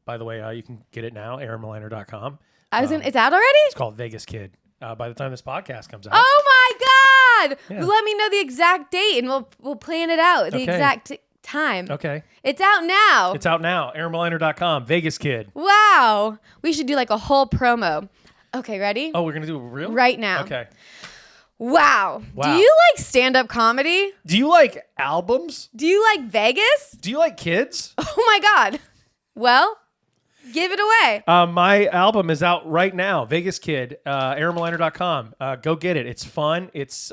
S1: By the way, you can get it now, AaronMliner.com.
S2: It's out already?
S1: It's called Vegas Kid. By the time this podcast comes out.
S2: Oh my God. Yeah. Let me know the exact date and we'll plan it out. The exact time.
S1: Okay.
S2: It's out now.
S1: AaronMliner.com. Vegas Kid.
S2: Wow. We should do like a whole promo. Okay, ready?
S1: Oh, we're going to do a reel?
S2: Right now.
S1: Okay.
S2: Wow. Do you like stand-up comedy?
S1: Do you like albums?
S2: Do you like Vegas?
S1: Do you like kids?
S2: Oh my God. Well, Give it away.
S1: My album is out right now. Vegas Kid, AaronMliner.com. Go get it. It's fun. It's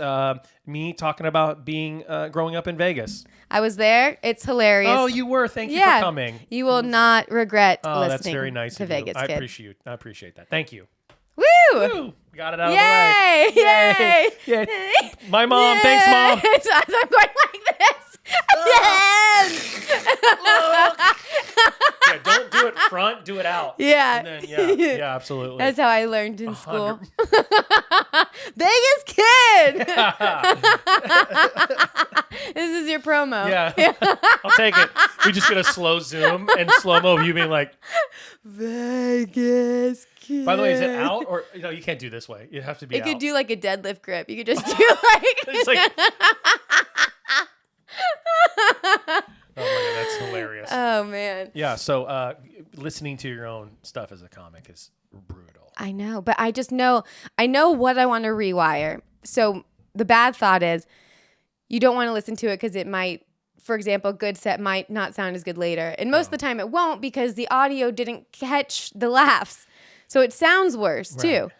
S1: me talking about growing up in Vegas.
S2: I was there. It's hilarious.
S1: Oh, you were. Thank you for coming.
S2: You will not regret listening
S1: that's very nice
S2: to
S1: of
S2: Vegas
S1: you.
S2: Kid.
S1: I appreciate that. Thank you.
S2: Woo!
S1: Woo! Got it out of the way.
S2: Yay!
S1: Yay! My mom. Yay! Thanks, Mom.
S2: As I'm going like this. Yes!
S1: Yeah, don't do it front. Do it out.
S2: Yeah.
S1: And then, yeah, absolutely.
S2: That's how I learned in school. Vegas Kid! This is your promo.
S1: Yeah. I'll take it. We just get a slow zoom and slow-mo of you being like,
S2: Vegas Kid.
S1: By the way, is it out or no? You can't do this way. You have to be.
S2: It
S1: out.
S2: could do like a deadlift grip. You could just do like.
S1: It's like. Oh my god, that's hilarious.
S2: Oh man.
S1: Yeah. So listening to your own stuff as a comic is brutal.
S2: I know, but I just know. I know what I want to rewire. So the bad thought is, you don't want to listen to it because it might. For example, good set might not sound as good later. And most of the time it won't because the audio didn't catch the laughs. So it sounds worse too.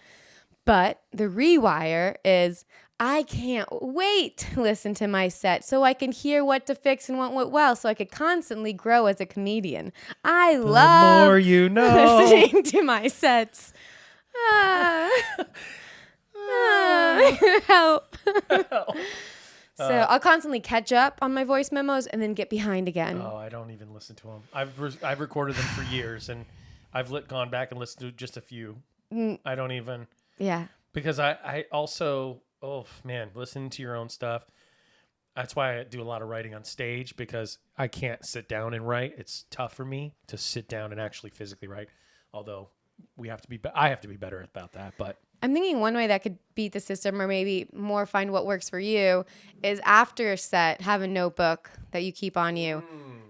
S2: But the rewire is I can't wait to listen to my set so I can hear what to fix and what went well so I could constantly grow as a comedian. I love
S1: the more you know.
S2: Listening to my sets. Help. So I'll constantly catch up on my voice memos and then get behind again.
S1: Oh, I don't even listen to them. I've recorded them for years, and I've gone back and listened to just a few. I don't even.
S2: Yeah.
S1: Because I also, listening to your own stuff. That's why I do a lot of writing on stage because I can't sit down and write. It's tough for me to sit down and actually physically write. Although I have to be better about that, but.
S2: I'm thinking one way that could beat the system or maybe more find what works for you is after a set, have a notebook that you keep on you,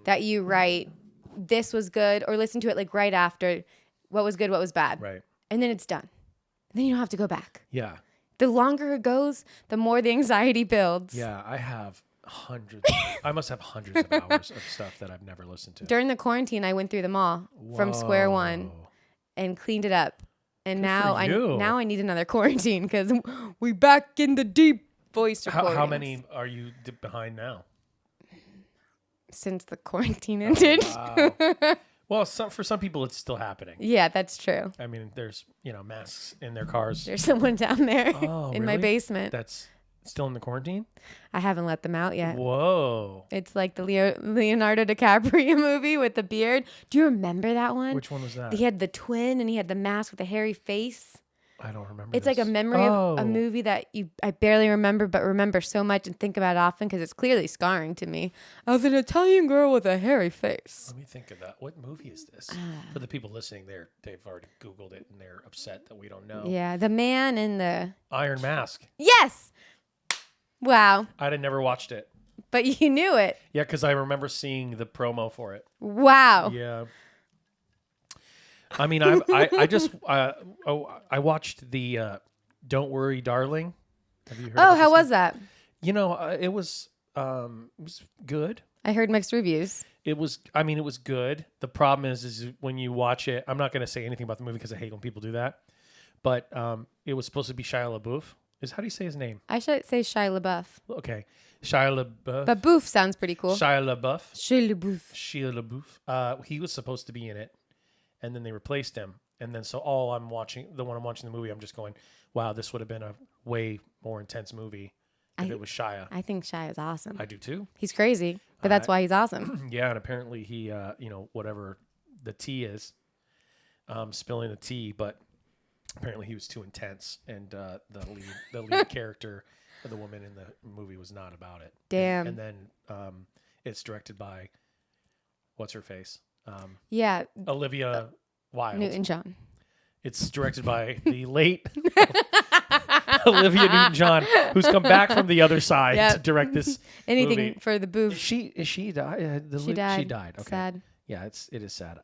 S2: that you write, this was good, or listen to it like right after, what was good, what was bad.
S1: Right.
S2: And then it's done. Then you don't have to go back.
S1: Yeah.
S2: The longer it goes, the more the anxiety builds.
S1: Yeah, I have I must have hundreds of hours of stuff that I've never listened to.
S2: During the quarantine, I went through them all from square one and cleaned it up. And now I need another quarantine because we back in the deep voice recordings.
S1: How many are you behind now?
S2: Since the quarantine ended.
S1: Oh, wow. Well, for some people, it's still happening.
S2: Yeah, that's true.
S1: I mean, there's masks in their cars.
S2: There's someone down there in my
S1: really?
S2: basement.
S1: That's still in the quarantine?
S2: I haven't let them out yet.
S1: Whoa.
S2: It's like the Leonardo DiCaprio movie with the beard. Do you remember that one?
S1: Which one was that?
S2: He had the twin and he had the mask with the hairy face.
S1: I don't remember.
S2: It's like a memory of a movie that I barely remember, but remember so much and think about often because it's clearly scarring to me. Of an Italian girl with a hairy face.
S1: Let me think of that. What movie is this? For the people listening, they've already Googled it and they're upset that we don't know.
S2: Yeah, the man in the
S1: Iron Mask.
S2: Yes. Wow.
S1: I'd have never watched it.
S2: But you knew it.
S1: Yeah, because I remember seeing the promo for it.
S2: Wow.
S1: Yeah. I mean, I watched the Don't Worry, Darling. Have you heard?
S2: Oh, how was that?
S1: It was good.
S2: I heard mixed reviews.
S1: It was good. The problem is when you watch it, I'm not going to say anything about the movie because I hate when people do that. But it was supposed to be Shia LaBeouf. How do you say his name?
S2: I should say Shia LaBeouf.
S1: Okay. Shia LaBeouf.
S2: But Boof sounds pretty cool.
S1: Shia LaBeouf.
S2: Shia
S1: LaBeouf. He was supposed to be in it, and then they replaced him. And then the one I'm watching the movie, I'm just going, wow, this would have been a way more intense movie if it was Shia.
S2: I think Shia is awesome.
S1: I do too.
S2: He's crazy, but that's why he's awesome.
S1: Yeah, and apparently he, whatever the tea is, spilling the tea, but apparently he was too intense, and the lead character, the woman in the movie, was not about it.
S2: Damn.
S1: And then it's directed by, what's her face?
S2: Yeah.
S1: Olivia Wilde.
S2: Newton-John.
S1: It's directed by the late Olivia Newton-John, who's come back from the other side to direct this
S2: Anything
S1: movie.
S2: for the Boof.
S1: She died.
S2: She died.
S1: She died. Okay.
S2: Sad.
S1: Yeah, it is sad.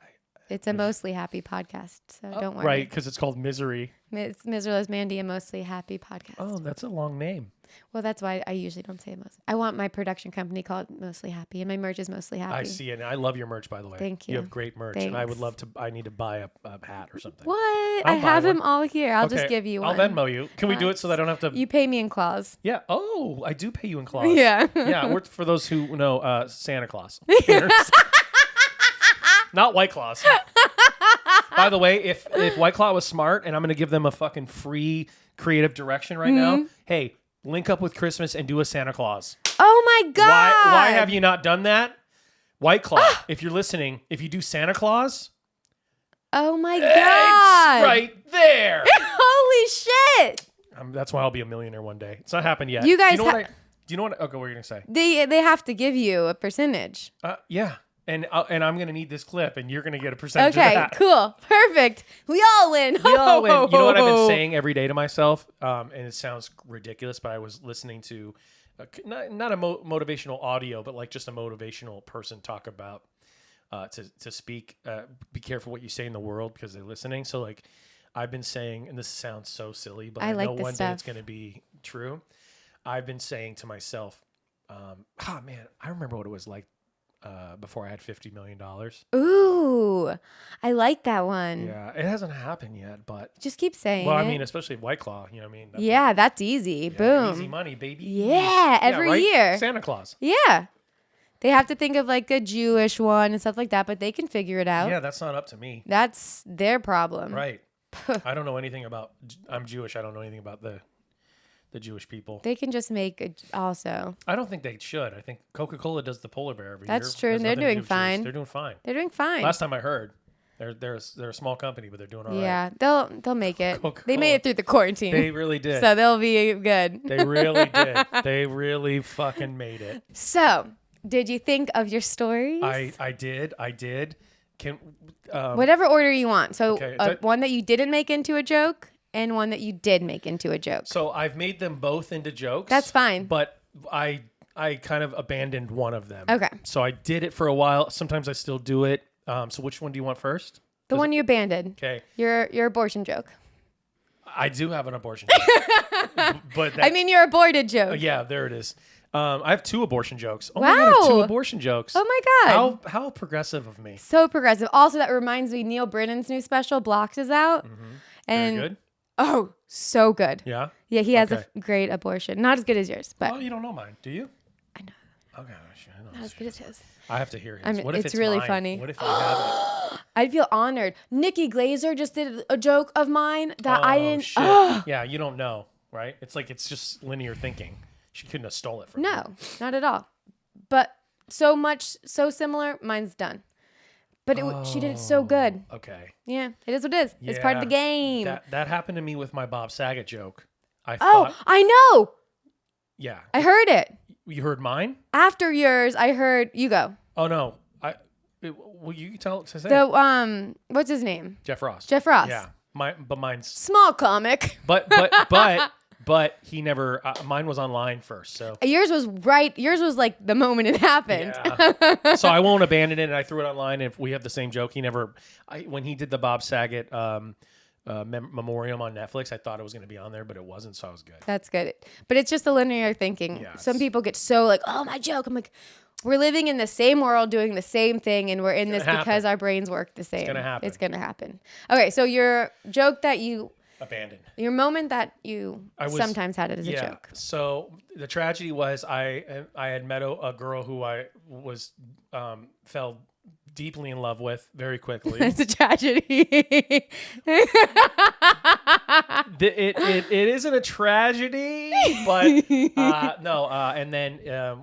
S2: It's a mostly happy podcast, so don't worry.
S1: Right, because it's called Misery.
S2: It's Loves Mandy, a mostly happy podcast.
S1: Oh, that's a long name.
S2: Well, that's why I usually don't say most. I want my production company called Mostly Happy, and my merch is Mostly Happy.
S1: I see it. And I love your merch, by the way.
S2: Thank you.
S1: You have great merch.
S2: Thanks.
S1: And I would love to, I need to buy a hat or something.
S2: What? I have them all here. I'll just give you one.
S1: I'll Venmo you. Can we do it so that I don't have to?
S2: You pay me in claws.
S1: Yeah. Oh, I do pay you in claws.
S2: Yeah.
S1: Yeah. We're, for those who know, Santa Claus. Not White Claws. By the way, if White Claw was smart, and I'm going to give them a fucking free creative direction right now, hey, link up with Christmas and do a Santa Claus.
S2: Oh my God.
S1: Why have you not done that? White Claw, if you're listening, if you do Santa Claus.
S2: Oh my God.
S1: It's right there.
S2: Holy shit.
S1: That's why I'll be a millionaire one day. It's not happened yet.
S2: You guys
S1: do you know what? Okay, what are you going to say?
S2: They have to give you a percentage.
S1: Yeah. And I'm going to need this clip, and you're going to get a percentage of that.
S2: Okay, cool. Perfect. We all win.
S1: We all win. You know what I've been saying every day to myself? And it sounds ridiculous, but I was listening to not a motivational audio, but like just a motivational person talk about to speak. Be careful what you say in the world because they're listening. So like I've been saying, and this sounds so silly, but I know one day it's going to be true. I've been saying to myself, man, I remember what it was like before I had $50 million.
S2: Ooh, I like that one.
S1: Yeah, it hasn't happened yet, but
S2: just keep saying it.
S1: Well, I mean, especially White Claw, you know what I mean?
S2: That's easy. Boom.
S1: Easy money, baby.
S2: Yeah, every year.
S1: Santa Claus.
S2: Yeah. They have to think of like a Jewish one and stuff like that, but they can figure it out.
S1: Yeah, that's not up to me.
S2: That's their problem.
S1: Right. I don't know anything about, I'm Jewish. I don't know anything about the Jewish people.
S2: They can just make it also.
S1: I don't think they should. I think Coca-Cola does the polar bear every year.
S2: That's true. And they're doing fine.
S1: They're doing fine.
S2: They're doing fine.
S1: Last time I heard, they're a small company, but they're doing all right.
S2: Yeah, they'll make it.
S1: Coca-Cola.
S2: They made it through the quarantine.
S1: They really did.
S2: So they'll be good.
S1: They really did. They really fucking made it.
S2: So, did you think of your stories?
S1: I did. Can
S2: whatever order you want. So,
S1: okay,
S2: one that you didn't make into a joke and one that you did make into a joke.
S1: So I've made them both into jokes.
S2: That's fine.
S1: But I kind of abandoned one of them.
S2: Okay.
S1: So I did it for a while. Sometimes I still do it. So which one do you want first?
S2: The one you abandoned.
S1: Okay.
S2: Your abortion joke.
S1: I do have an abortion joke. But
S2: your aborted joke.
S1: Yeah, there it is. I have 2 abortion jokes. Oh
S2: wow.
S1: my God, 2 abortion jokes.
S2: Oh my God.
S1: How progressive of me.
S2: So progressive. Also, that reminds me, Neil Brennan's new special, Blocks, is out.
S1: Mm-hmm.
S2: And
S1: very good.
S2: Oh, so good.
S1: Yeah?
S2: Yeah, he has a great abortion. Not as good as yours, but.
S1: Well, you don't know mine, do you?
S2: I know.
S1: Okay, I know.
S2: Not as good as his.
S1: I have to hear his. What if it's
S2: really
S1: mine?
S2: funny.
S1: What if I have it?
S2: I'd feel honored. Nikki Glazer just did a joke of mine that I didn't.
S1: Shit. Yeah, you don't know, right? It's just linear thinking. She couldn't have stole it from me.
S2: No, not at all. But so similar. Mine's done. But she did it so good.
S1: Okay.
S2: Yeah, it is what it is. Yeah, it's part of the game.
S1: That happened to me with my Bob Saget joke. I
S2: know.
S1: Yeah.
S2: I heard it.
S1: You heard mine?
S2: After yours, I heard you go.
S1: Oh no. Will you tell to say?
S2: What's his name?
S1: Jeff Ross.
S2: Jeff Ross.
S1: Yeah. But mine's
S2: small comic.
S1: But he never. Mine was online first, so
S2: yours was right. Yours was like the moment it happened.
S1: Yeah. So I won't abandon it. And I threw it online. And if we have the same joke, when he did the Bob Saget memoriam on Netflix, I thought it was going to be on there, but it wasn't. So I was good.
S2: That's good. But it's just the linear thinking. Yeah, some people get so like, oh, my joke. I'm like, we're living in the same world, doing the same thing, and we're in this because our brains work the same. It's going to happen. Okay, so your joke that you
S1: abandoned.
S2: Your moment that you sometimes had it as a joke.
S1: So the tragedy was I had met a girl who I was fell deeply in love with very quickly.
S2: It's a tragedy.
S1: It isn't a tragedy, but no. And then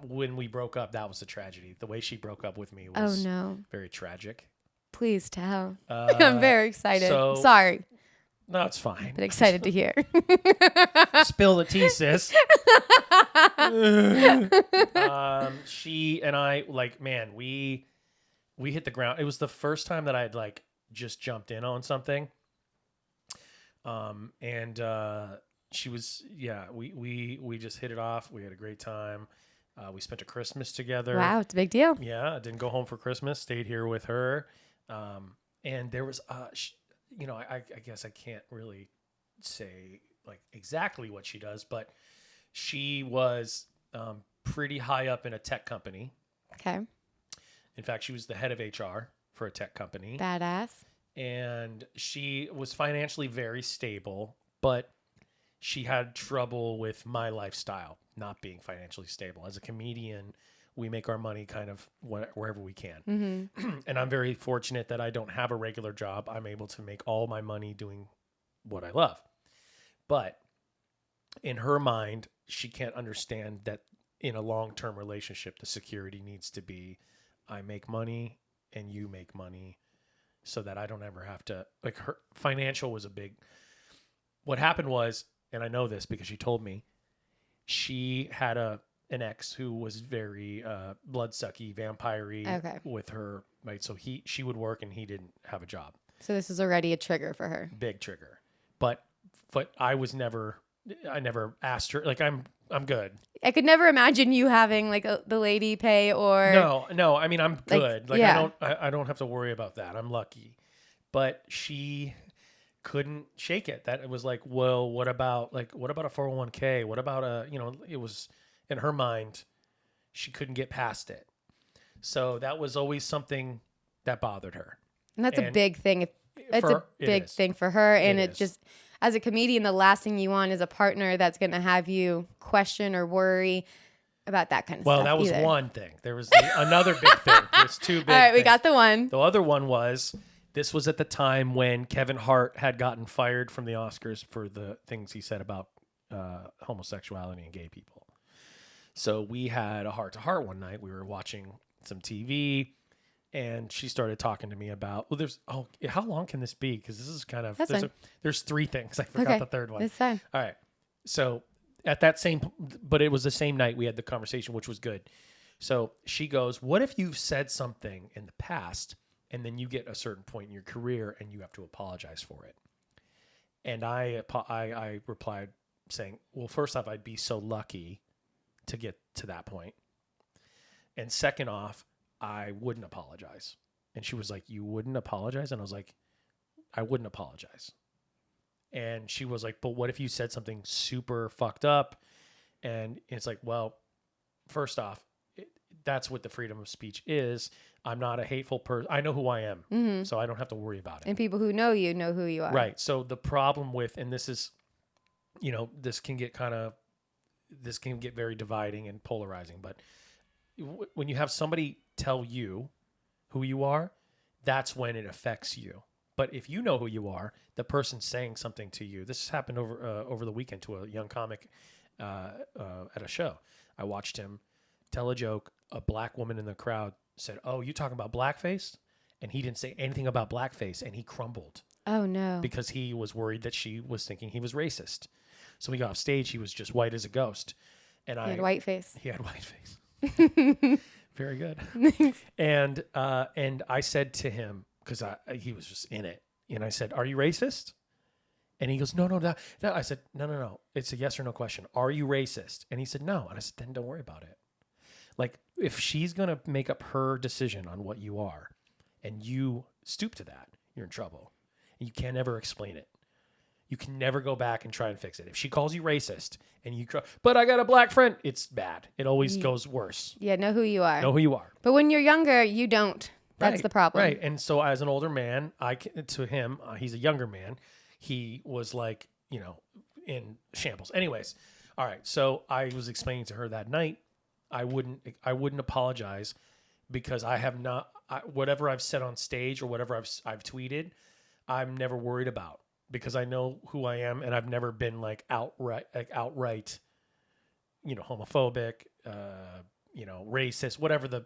S1: when we broke up, that was a tragedy. The way she broke up with me was very tragic.
S2: Please tell. I'm very excited. Sorry.
S1: No, it's fine.
S2: But excited to hear.
S1: Spill the tea, sis. She and I, we hit the ground. It was the first time that I had just jumped in on something. And she was, we just hit it off. We had a great time. We spent a Christmas together.
S2: Wow, it's a big deal.
S1: Yeah, I didn't go home for Christmas. Stayed here with her. And there was, I guess I can't really say exactly what she does, but She was pretty high up in a tech company.
S2: Okay.
S1: In fact, she was the head of HR for a tech company.
S2: Badass.
S1: And she was financially very stable, but she had trouble with my lifestyle not being financially stable. As a comedian, we make our money kind of wherever we can.
S2: Mm-hmm.
S1: And I'm very fortunate that I don't have a regular job. I'm able to make all my money doing what I love. But in her mind, she can't understand that in a long-term relationship, the security needs to be, I make money and you make money so that I don't ever have to, like, her financial was a big, what happened was, and I know this because she told me, she had an ex who was very bloodsucky, vampire-y with her, right? So she would work and he didn't have a job.
S2: So this is already a trigger for her.
S1: Big trigger. But I never asked her, like, I'm good.
S2: I could never imagine you having like the lady pay or
S1: no. I mean, I'm good. Like
S2: yeah.
S1: I don't have to worry about that. I'm lucky. But she couldn't shake it. That it was like, well, what about a 401k? What about it was in her mind, she couldn't get past it. So that was always something that bothered her.
S2: And that's a big thing. It's a big thing for her. And it just, as a comedian, the last thing you want is a partner that's going to have you question or worry about that kind of stuff.
S1: Well, that was one thing. There was another big thing. There's two big
S2: All right,
S1: things.
S2: we got the one.
S1: The other one was, this was at the time when Kevin Hart had gotten fired from the Oscars for the things he said about homosexuality and gay people. So we had a heart-to-heart one night. We were watching some TV. And she started talking to me about, how long can this be? Because this is kind of, there's three things. I forgot the third one.
S2: That's fine.
S1: All right. So at that but it was the same night we had the conversation, which was good. So she goes, what if you've said something in the past and then you get a certain point in your career and you have to apologize for it? And I replied saying, well, first off, I'd be so lucky to get to that point. And second off, I wouldn't apologize. And she was like, you wouldn't apologize? And I was like, I wouldn't apologize. And she was like, but what if you said something super fucked up? And it's like, well, first off, that's what the freedom of speech is. I'm not a hateful person. I know who I am, so I don't have to worry about it.
S2: And people who know you know who you are.
S1: Right. So the problem with, and this is, this can get very dividing and polarizing, but when you have somebody tell you who you are, that's when it affects you. But if you know who you are, the person saying something to you, this happened over the weekend to a young comic at a show. I watched him tell a joke. A black woman in the crowd said, "Oh, you talking about blackface?" And he didn't say anything about blackface, and he crumbled.
S2: Oh, no.
S1: Because he was worried that she was thinking he was racist. So when he got off stage, he was just white as a ghost. And
S2: He had white face.
S1: He had white face. Very good. And I said to him, because he was just in it, and I said, "Are you racist?" And he goes, No. I said, No. It's a yes or no question. Are you racist? And he said, no. And I said, then don't worry about it. Like, if she's gonna make up her decision on what you are, and you stoop to that, you're in trouble. And you can't ever explain it. You can never go back and try and fix it. If she calls you racist and you, but I got a black friend, it's bad. It always goes worse.
S2: Yeah, know who you are.
S1: Know who you are.
S2: But when you're younger, you don't. That's the problem.
S1: Right. And so as an older man, to him, he's a younger man. He was like, in shambles. Anyways. All right. So I was explaining to her that night, I wouldn't apologize because I have not, whatever I've said on stage or whatever I've tweeted, I'm never worried about. Because I know who I am, and I've never been outright, homophobic, racist, whatever the.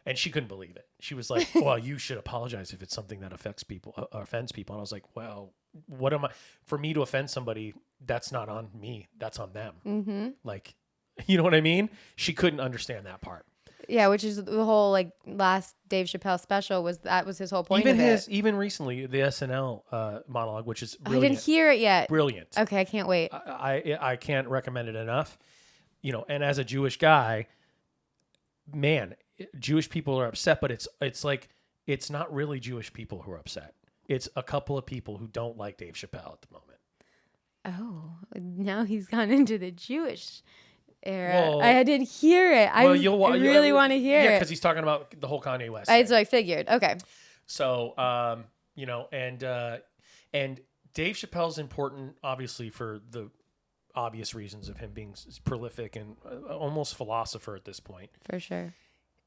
S1: And she couldn't believe it. She was like, "Well, you should apologize if it's something that offends people." And I was like, "Well, what am I? For me to offend somebody, that's not on me. That's on them." Mm-hmm. Like, you know what I mean? She couldn't understand that part.
S2: Yeah, which is the whole last Dave Chappelle special was his whole point.
S1: Even recently the SNL monologue, which is brilliant.
S2: I didn't hear it yet.
S1: Brilliant.
S2: Okay, I can't wait.
S1: I can't recommend it enough. And as a Jewish guy, man, Jewish people are upset, but it's not really Jewish people who are upset. It's a couple of people who don't like Dave Chappelle at the moment.
S2: Oh, now he's gone into the Jewish era.
S1: Well,
S2: I didn't hear it. I really want to hear it.
S1: Yeah, because he's talking about the whole Kanye West.
S2: That's what I figured. Okay.
S1: So, and Dave Chappelle's important, obviously, for the obvious reasons of him being prolific and almost philosopher at this point.
S2: For sure.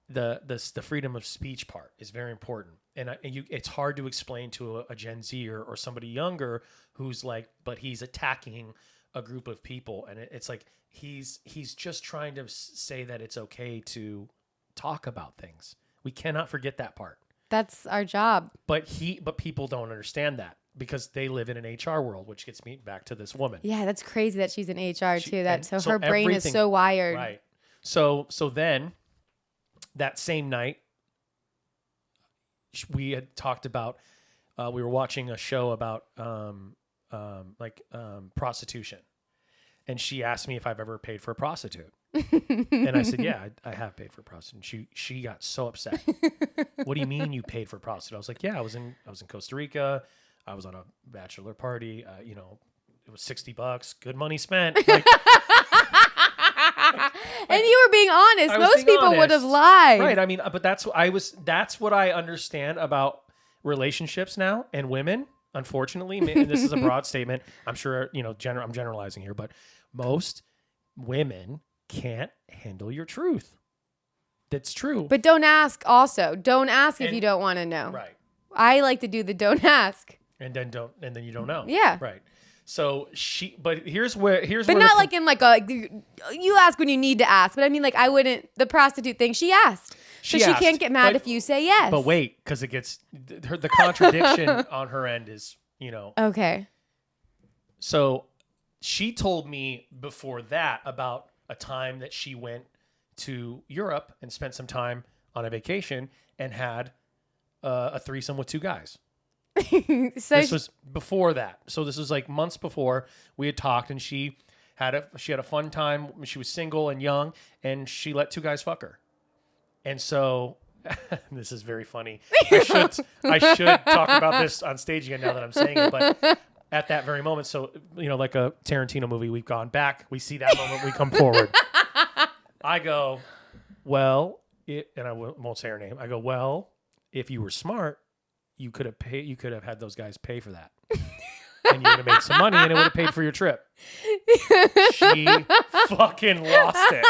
S1: The freedom of speech part is very important, and it's hard to explain to a Gen Z or somebody younger who's like, but he's attacking a group of people, and it's like he's just trying to say that it's okay to talk about things. We cannot forget that part.
S2: That's our job.
S1: But people don't understand that because they live in an HR world, which gets me back to this woman.
S2: Yeah, that's crazy that she's in HR too. So her brain is so wired.
S1: Right. So then that same night, we had talked about, we were watching a show about prostitution. And she asked me if I've ever paid for a prostitute. And I said, yeah, I have paid for a prostitute. And she got so upset. What do you mean you paid for a prostitute? I was like, yeah, I was in Costa Rica. I was on a bachelor party. It was $60. Good money spent. Like,
S2: and you were being honest. Most people would have lied.
S1: Right. I mean, but that's what I understand about relationships now and women. Unfortunately, and this is a broad statement. I'm sure, I'm generalizing here, but most women can't handle your truth. That's true.
S2: But don't ask also. Don't ask if you don't want to know.
S1: Right.
S2: I like to do the don't ask.
S1: And then you don't know.
S2: Yeah.
S1: Right. So but here's
S2: But
S1: where
S2: not like in like you ask when you need to ask. But I mean, like, I wouldn't, the prostitute thing, she asked. So she can't get mad if you say yes.
S1: But wait, because it gets, the contradiction on her end is,
S2: Okay.
S1: So she told me before that about a time that she went to Europe and spent some time on a vacation and had a threesome with two guys. This was before that. So this was like months before we had talked, and she had a fun time. She was single and young, and she let two guys fuck her. And so this is very funny. I should talk about this on stage again now that I'm saying it, but at that very moment, so like a Tarantino movie, we've gone back, we see that moment, we come forward. I go, well, and I won't say her name. I go, well, if you were smart, you could have had those guys pay for that. And you would have made some money and it would have paid for your trip. She fucking lost it.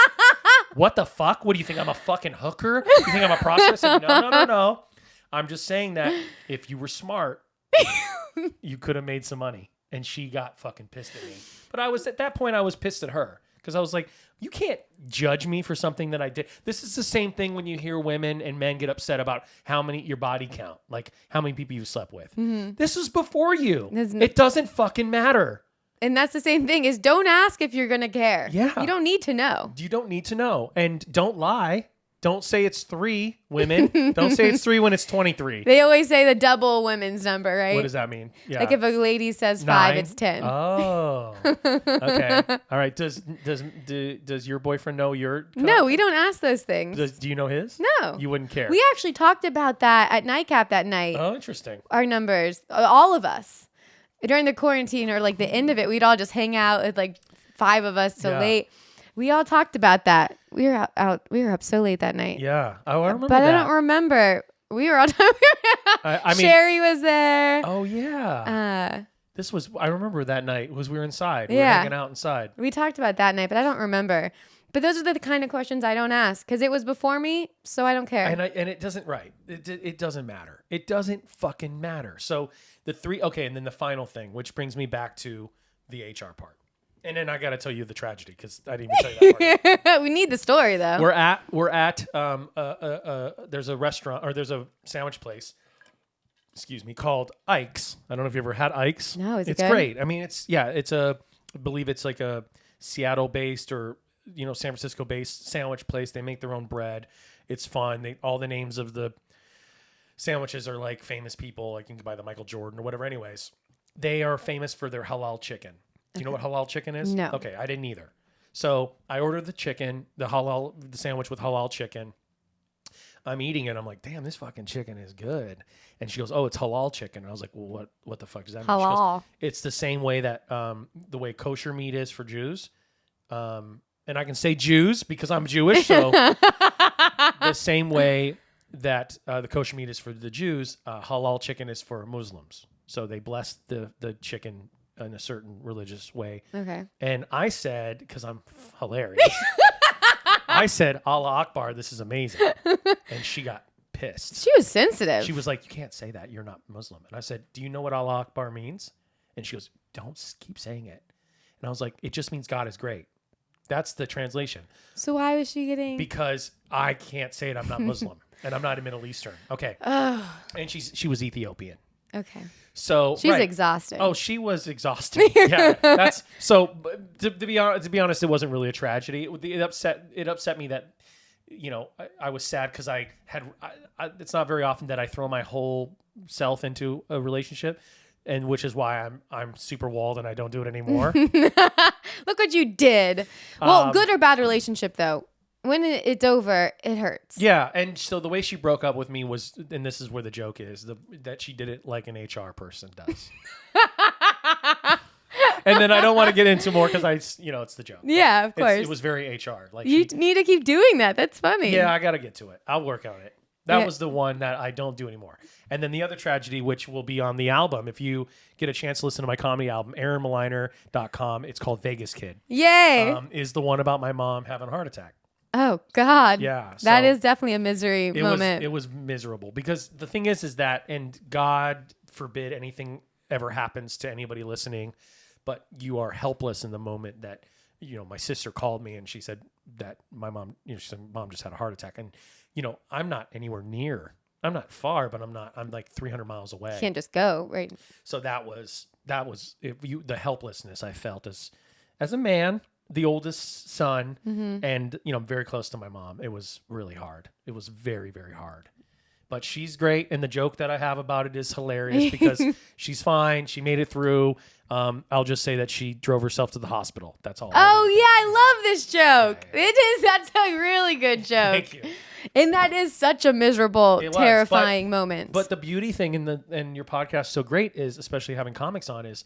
S1: What the fuck? What do you think? I'm a fucking hooker? You think I'm a prostitute? I said, no. I'm just saying that if you were smart, you could have made some money. And she got fucking pissed at me. But at that point, I was pissed at her. Because I was like, you can't judge me for something that I did. This is the same thing when you hear women and men get upset about your body count. Like how many people you slept with. Mm-hmm. This was before you. It doesn't fucking matter.
S2: And that's the same thing, is don't ask if you're going to care.
S1: Yeah.
S2: You don't need to know.
S1: You don't need to know. And don't lie. Don't say it's 3, women. Don't say it's 3 when it's 23.
S2: They always say the double women's number, right?
S1: What does that mean? Yeah.
S2: Like if a lady says 5, it's 10.
S1: Oh. Okay. All right. Does your boyfriend know your...
S2: No, we don't ask those things.
S1: Do you know his?
S2: No.
S1: You wouldn't care?
S2: We actually talked about that at Nightcap that night.
S1: Oh, interesting.
S2: Our numbers. All of us. During the quarantine or like the end of it, we'd all just hang out with like 5 of us till late. We all talked about that. We were out. We were up so late that night.
S1: Yeah. Oh, I remember
S2: but
S1: that.
S2: I don't remember. We were all I mean, Sherry was there.
S1: Oh, yeah. I remember that night we were inside. We were hanging out inside.
S2: We talked about that night, but I don't remember. But those are the kind of questions I don't ask because it was before me, so I don't care.
S1: And it doesn't, right. It doesn't matter. It doesn't fucking matter. So the 3, okay, and then the final thing, which brings me back to the HR part. And then I got to tell you the tragedy because I didn't even tell you that part.
S2: We need the story though.
S1: We're at there's a restaurant or there's a sandwich place, called Ike's. I don't know if you ever had Ike's.
S2: No, it's
S1: good? Great. I mean, I believe it's like a Seattle-based or San Francisco-based sandwich place. They make their own bread. It's fun. All the names of the sandwiches are like famous people. Like you can buy the Michael Jordan or whatever. Anyways, they are famous for their halal chicken. Do you know what halal chicken is?
S2: No.
S1: Okay, I didn't either. So I ordered the chicken, the sandwich with halal chicken. I'm eating it. I'm like, damn, this fucking chicken is good. And she goes, oh, it's halal chicken. And I was like, well, what the fuck does that mean? She goes, it's the same way that the way kosher meat is for Jews. And I can say Jews because I'm Jewish. So the same way that the kosher meat is for the Jews, halal chicken is for Muslims. So they bless the chicken in a certain religious way.
S2: Okay.
S1: And I said, because I'm hilarious, I said, Allah Akbar, this is amazing. And she got pissed.
S2: She was sensitive.
S1: She was like, you can't say that. You're not Muslim. And I said, do you know what Allah Akbar means? And she goes, don't keep saying it. And I was like, it just means God is great. That's the translation.
S2: So why was she getting...
S1: Because I can't say it. I'm not Muslim. And I'm not a Middle Eastern. Okay. And she was Ethiopian.
S2: Okay.
S1: So
S2: she's exhausted.
S1: Oh, she was exhausted. Yeah. That's so. To be honest, it wasn't really a tragedy. It upset me that, you know, I was sad because I had. It's not very often that I throw my whole self into a relationship, and which is why I'm super walled and I don't do it anymore.
S2: Look what you did. Well, good or bad relationship though. When it's over, it hurts.
S1: Yeah, and so the way she broke up with me was, and this is where the joke is, that she did it like an HR person does. And then I don't want to get into more because it's the joke.
S2: Yeah, of course.
S1: It was very HR. Like
S2: you need to keep doing that. That's funny.
S1: Yeah, I got to get to it. I'll work on it. That was the one that I don't do anymore. And then the other tragedy, which will be on the album, if you get a chance to listen to my comedy album, AaronMliner.com, it's called Vegas Kid.
S2: Yay!
S1: Is the one about my mom having a heart attack.
S2: Oh God.
S1: Yeah.
S2: That is definitely a misery moment.
S1: It was miserable because the thing is that, and God forbid anything ever happens to anybody listening, but you are helpless in the moment that, you know, my sister called me and she said that my mom, she said, Mom just had a heart attack. And, you know, I'm not anywhere near, I'm not far, but I'm like 300 miles away.
S2: Can't just go. Right.
S1: So that was the helplessness I felt as a man, the oldest son, and, you know, I'm very close to my mom. It was really hard. It was very, very hard. But she's great, and the joke that I have about it is hilarious because she's fine. She made it through. I'll just say that she drove herself to the hospital. That's all.
S2: Oh, yeah, I love this joke. Yeah. It is. That's a really good joke.
S1: Thank you.
S2: And that is such a miserable, terrifying moment.
S1: But the beauty thing in your podcast so great is, especially having comics on, is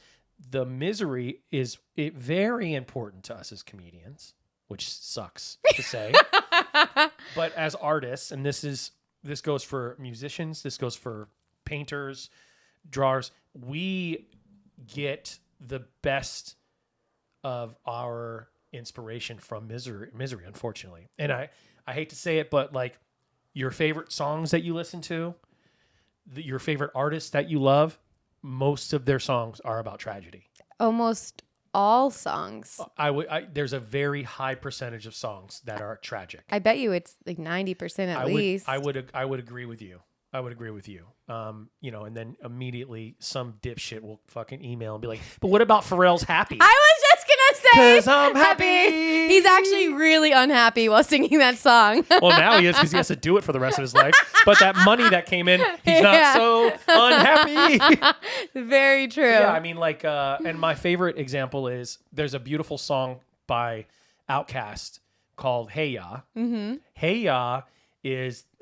S1: the misery is very important to us as comedians, which sucks to say. But as artists, and this goes for musicians, this goes for painters, drawers, we get the best of our inspiration from misery, unfortunately. And I hate to say it, but like your favorite songs that you listen to, your favorite artists that you love, most of their songs are about tragedy.
S2: Almost all songs.
S1: There's a very high percentage of songs that are tragic.
S2: I bet you it's like 90% at least.
S1: I would agree with you. You know, and then immediately some dipshit will fucking email and be like, but what about Pharrell's Happy?
S2: I was just going to say.
S1: 'Cause I'm happy.
S2: He's actually really unhappy while singing that song.
S1: Well, now he is because he has to do it for the rest of his life. But that money that came in, he's not so unhappy.
S2: Very true.
S1: Yeah, I mean, like, and my favorite example is there's a beautiful song by Outkast called Hey Ya. Mm-hmm. Hey Ya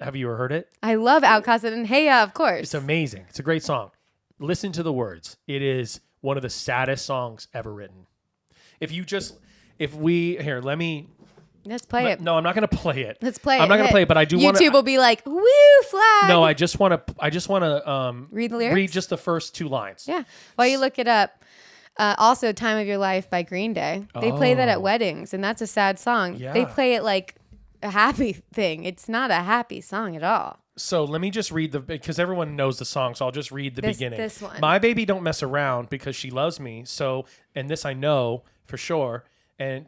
S1: have you ever heard it?
S2: I love Outkast and Hey Ya, of course.
S1: It's amazing. It's a great song. Listen to the words. It is one of the saddest songs ever written. Let's play
S2: it.
S1: No, I'm not going to play it.
S2: Let's play it.
S1: I'm not going to play it, but I do want to.
S2: YouTube will be like, woo, flag.
S1: No, I just want to
S2: read the lyrics?
S1: Read just the first two lines.
S2: Yeah. While you look it up. Also, Time of Your Life by Green Day. They play that at weddings, and that's a sad song.
S1: Yeah.
S2: They play it like a happy thing. It's not a happy song at all.
S1: So let me just read because everyone knows the song, so I'll just read the beginning.
S2: This one.
S1: My baby don't mess around because she loves me. So, and this I know for sure. And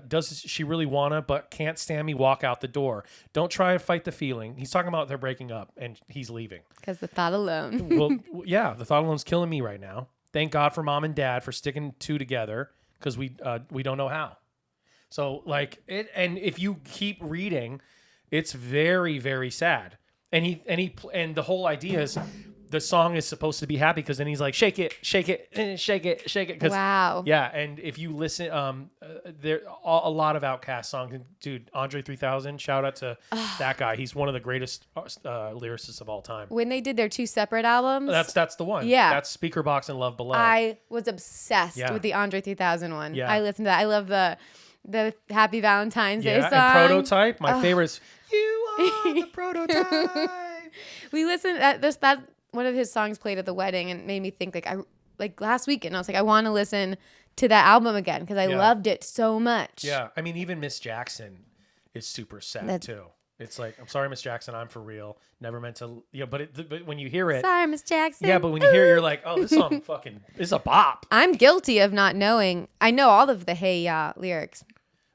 S1: does she really wanna, but can't stand me walk out the door? Don't try and fight the feeling. He's talking about they're breaking up and he's leaving.
S2: Because the thought alone.
S1: Well, yeah, the thought alone's killing me right now. Thank God for mom and dad for sticking two together because we don't know how. So like it, and if you keep reading, it's very, very sad. And the whole idea is the song is supposed to be happy because then he's like, shake it, shake it, shake it, shake it.
S2: Wow.
S1: Yeah, and if you listen, there a lot of Outkast songs. Dude, Andre 3000, shout out to that guy. He's one of the greatest lyricists of all time.
S2: When they did their 2 separate albums.
S1: That's the one.
S2: Yeah.
S1: That's Speaker Box and Love Below.
S2: I was obsessed with the Andre 3000 one.
S1: Yeah.
S2: I listened to that. I love the Happy Valentine's Day song.
S1: And Prototype. My favorite is You Are the Prototype.
S2: We listened at this, that one of his songs played at the wedding and made me think like last weekend I was like, I want to listen to that album again because I loved it so much.
S1: Yeah. I mean, even Miss Jackson is super sad too. It's like, I'm sorry, Miss Jackson, I'm for real. Never meant to, but when you hear it.
S2: Sorry, Miss Jackson.
S1: Yeah, but when you hear it, you're like, oh, this song fucking is a bop.
S2: I'm guilty of not knowing. I know all of the Hey Ya lyrics.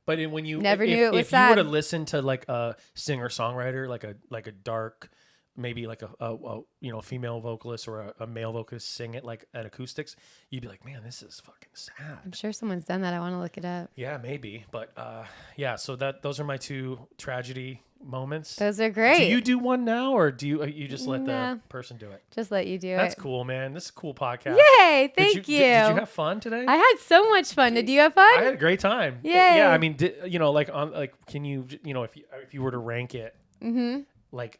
S1: But when you
S2: never knew it was
S1: if
S2: sad.
S1: you were to listen to like a singer songwriter, like a dark, maybe like a female vocalist or a male vocalist sing it like at acoustics, you'd be like, man, this is fucking sad.
S2: I'm sure someone's done that. I want to look it up.
S1: Yeah, maybe. But yeah, so those are my 2 tragedy moments.
S2: Those are great.
S1: Do you do one now, or do you just let the person do it?
S2: Just let you do
S1: That's
S2: it.
S1: That's cool, man. This is a cool podcast.
S2: Yay! Thank you.
S1: Did you have fun today?
S2: I had so much fun. Did you have fun?
S1: I had a great time.
S2: Yay!
S1: Yeah, I mean, can you if you were to rank it, like,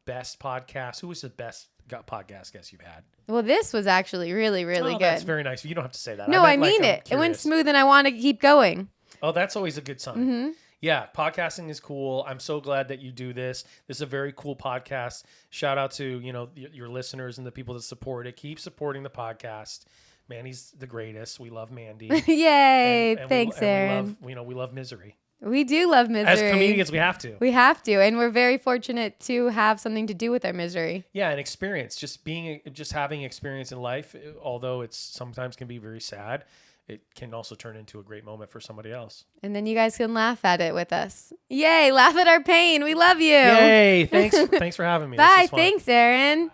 S1: best podcast? Who was the best podcast guest you've had?
S2: Well, this was actually really, really good.
S1: That's very nice. You don't have to say that.
S2: No, I mean it. It went smooth, and I want to keep going.
S1: Oh, that's always a good sign. Yeah, podcasting is cool. I'm so glad that you do this. This is a very cool podcast. Shout out to, your listeners and the people that support it. Keep supporting the podcast. Mandy's the greatest. We love Mandy.
S2: Yay. Thanks, Aaron.
S1: We love misery.
S2: We do love misery.
S1: As comedians, we have to.
S2: We have to. And we're very fortunate to have something to do with our misery.
S1: Yeah, an experience. Just having experience in life, although it's sometimes can be very sad, it can also turn into a great moment for somebody else.
S2: And then you guys can laugh at it with us. Yay, laugh at our pain. We love you.
S1: Yay. Thanks for having me.
S2: Bye. Thanks, Aaron.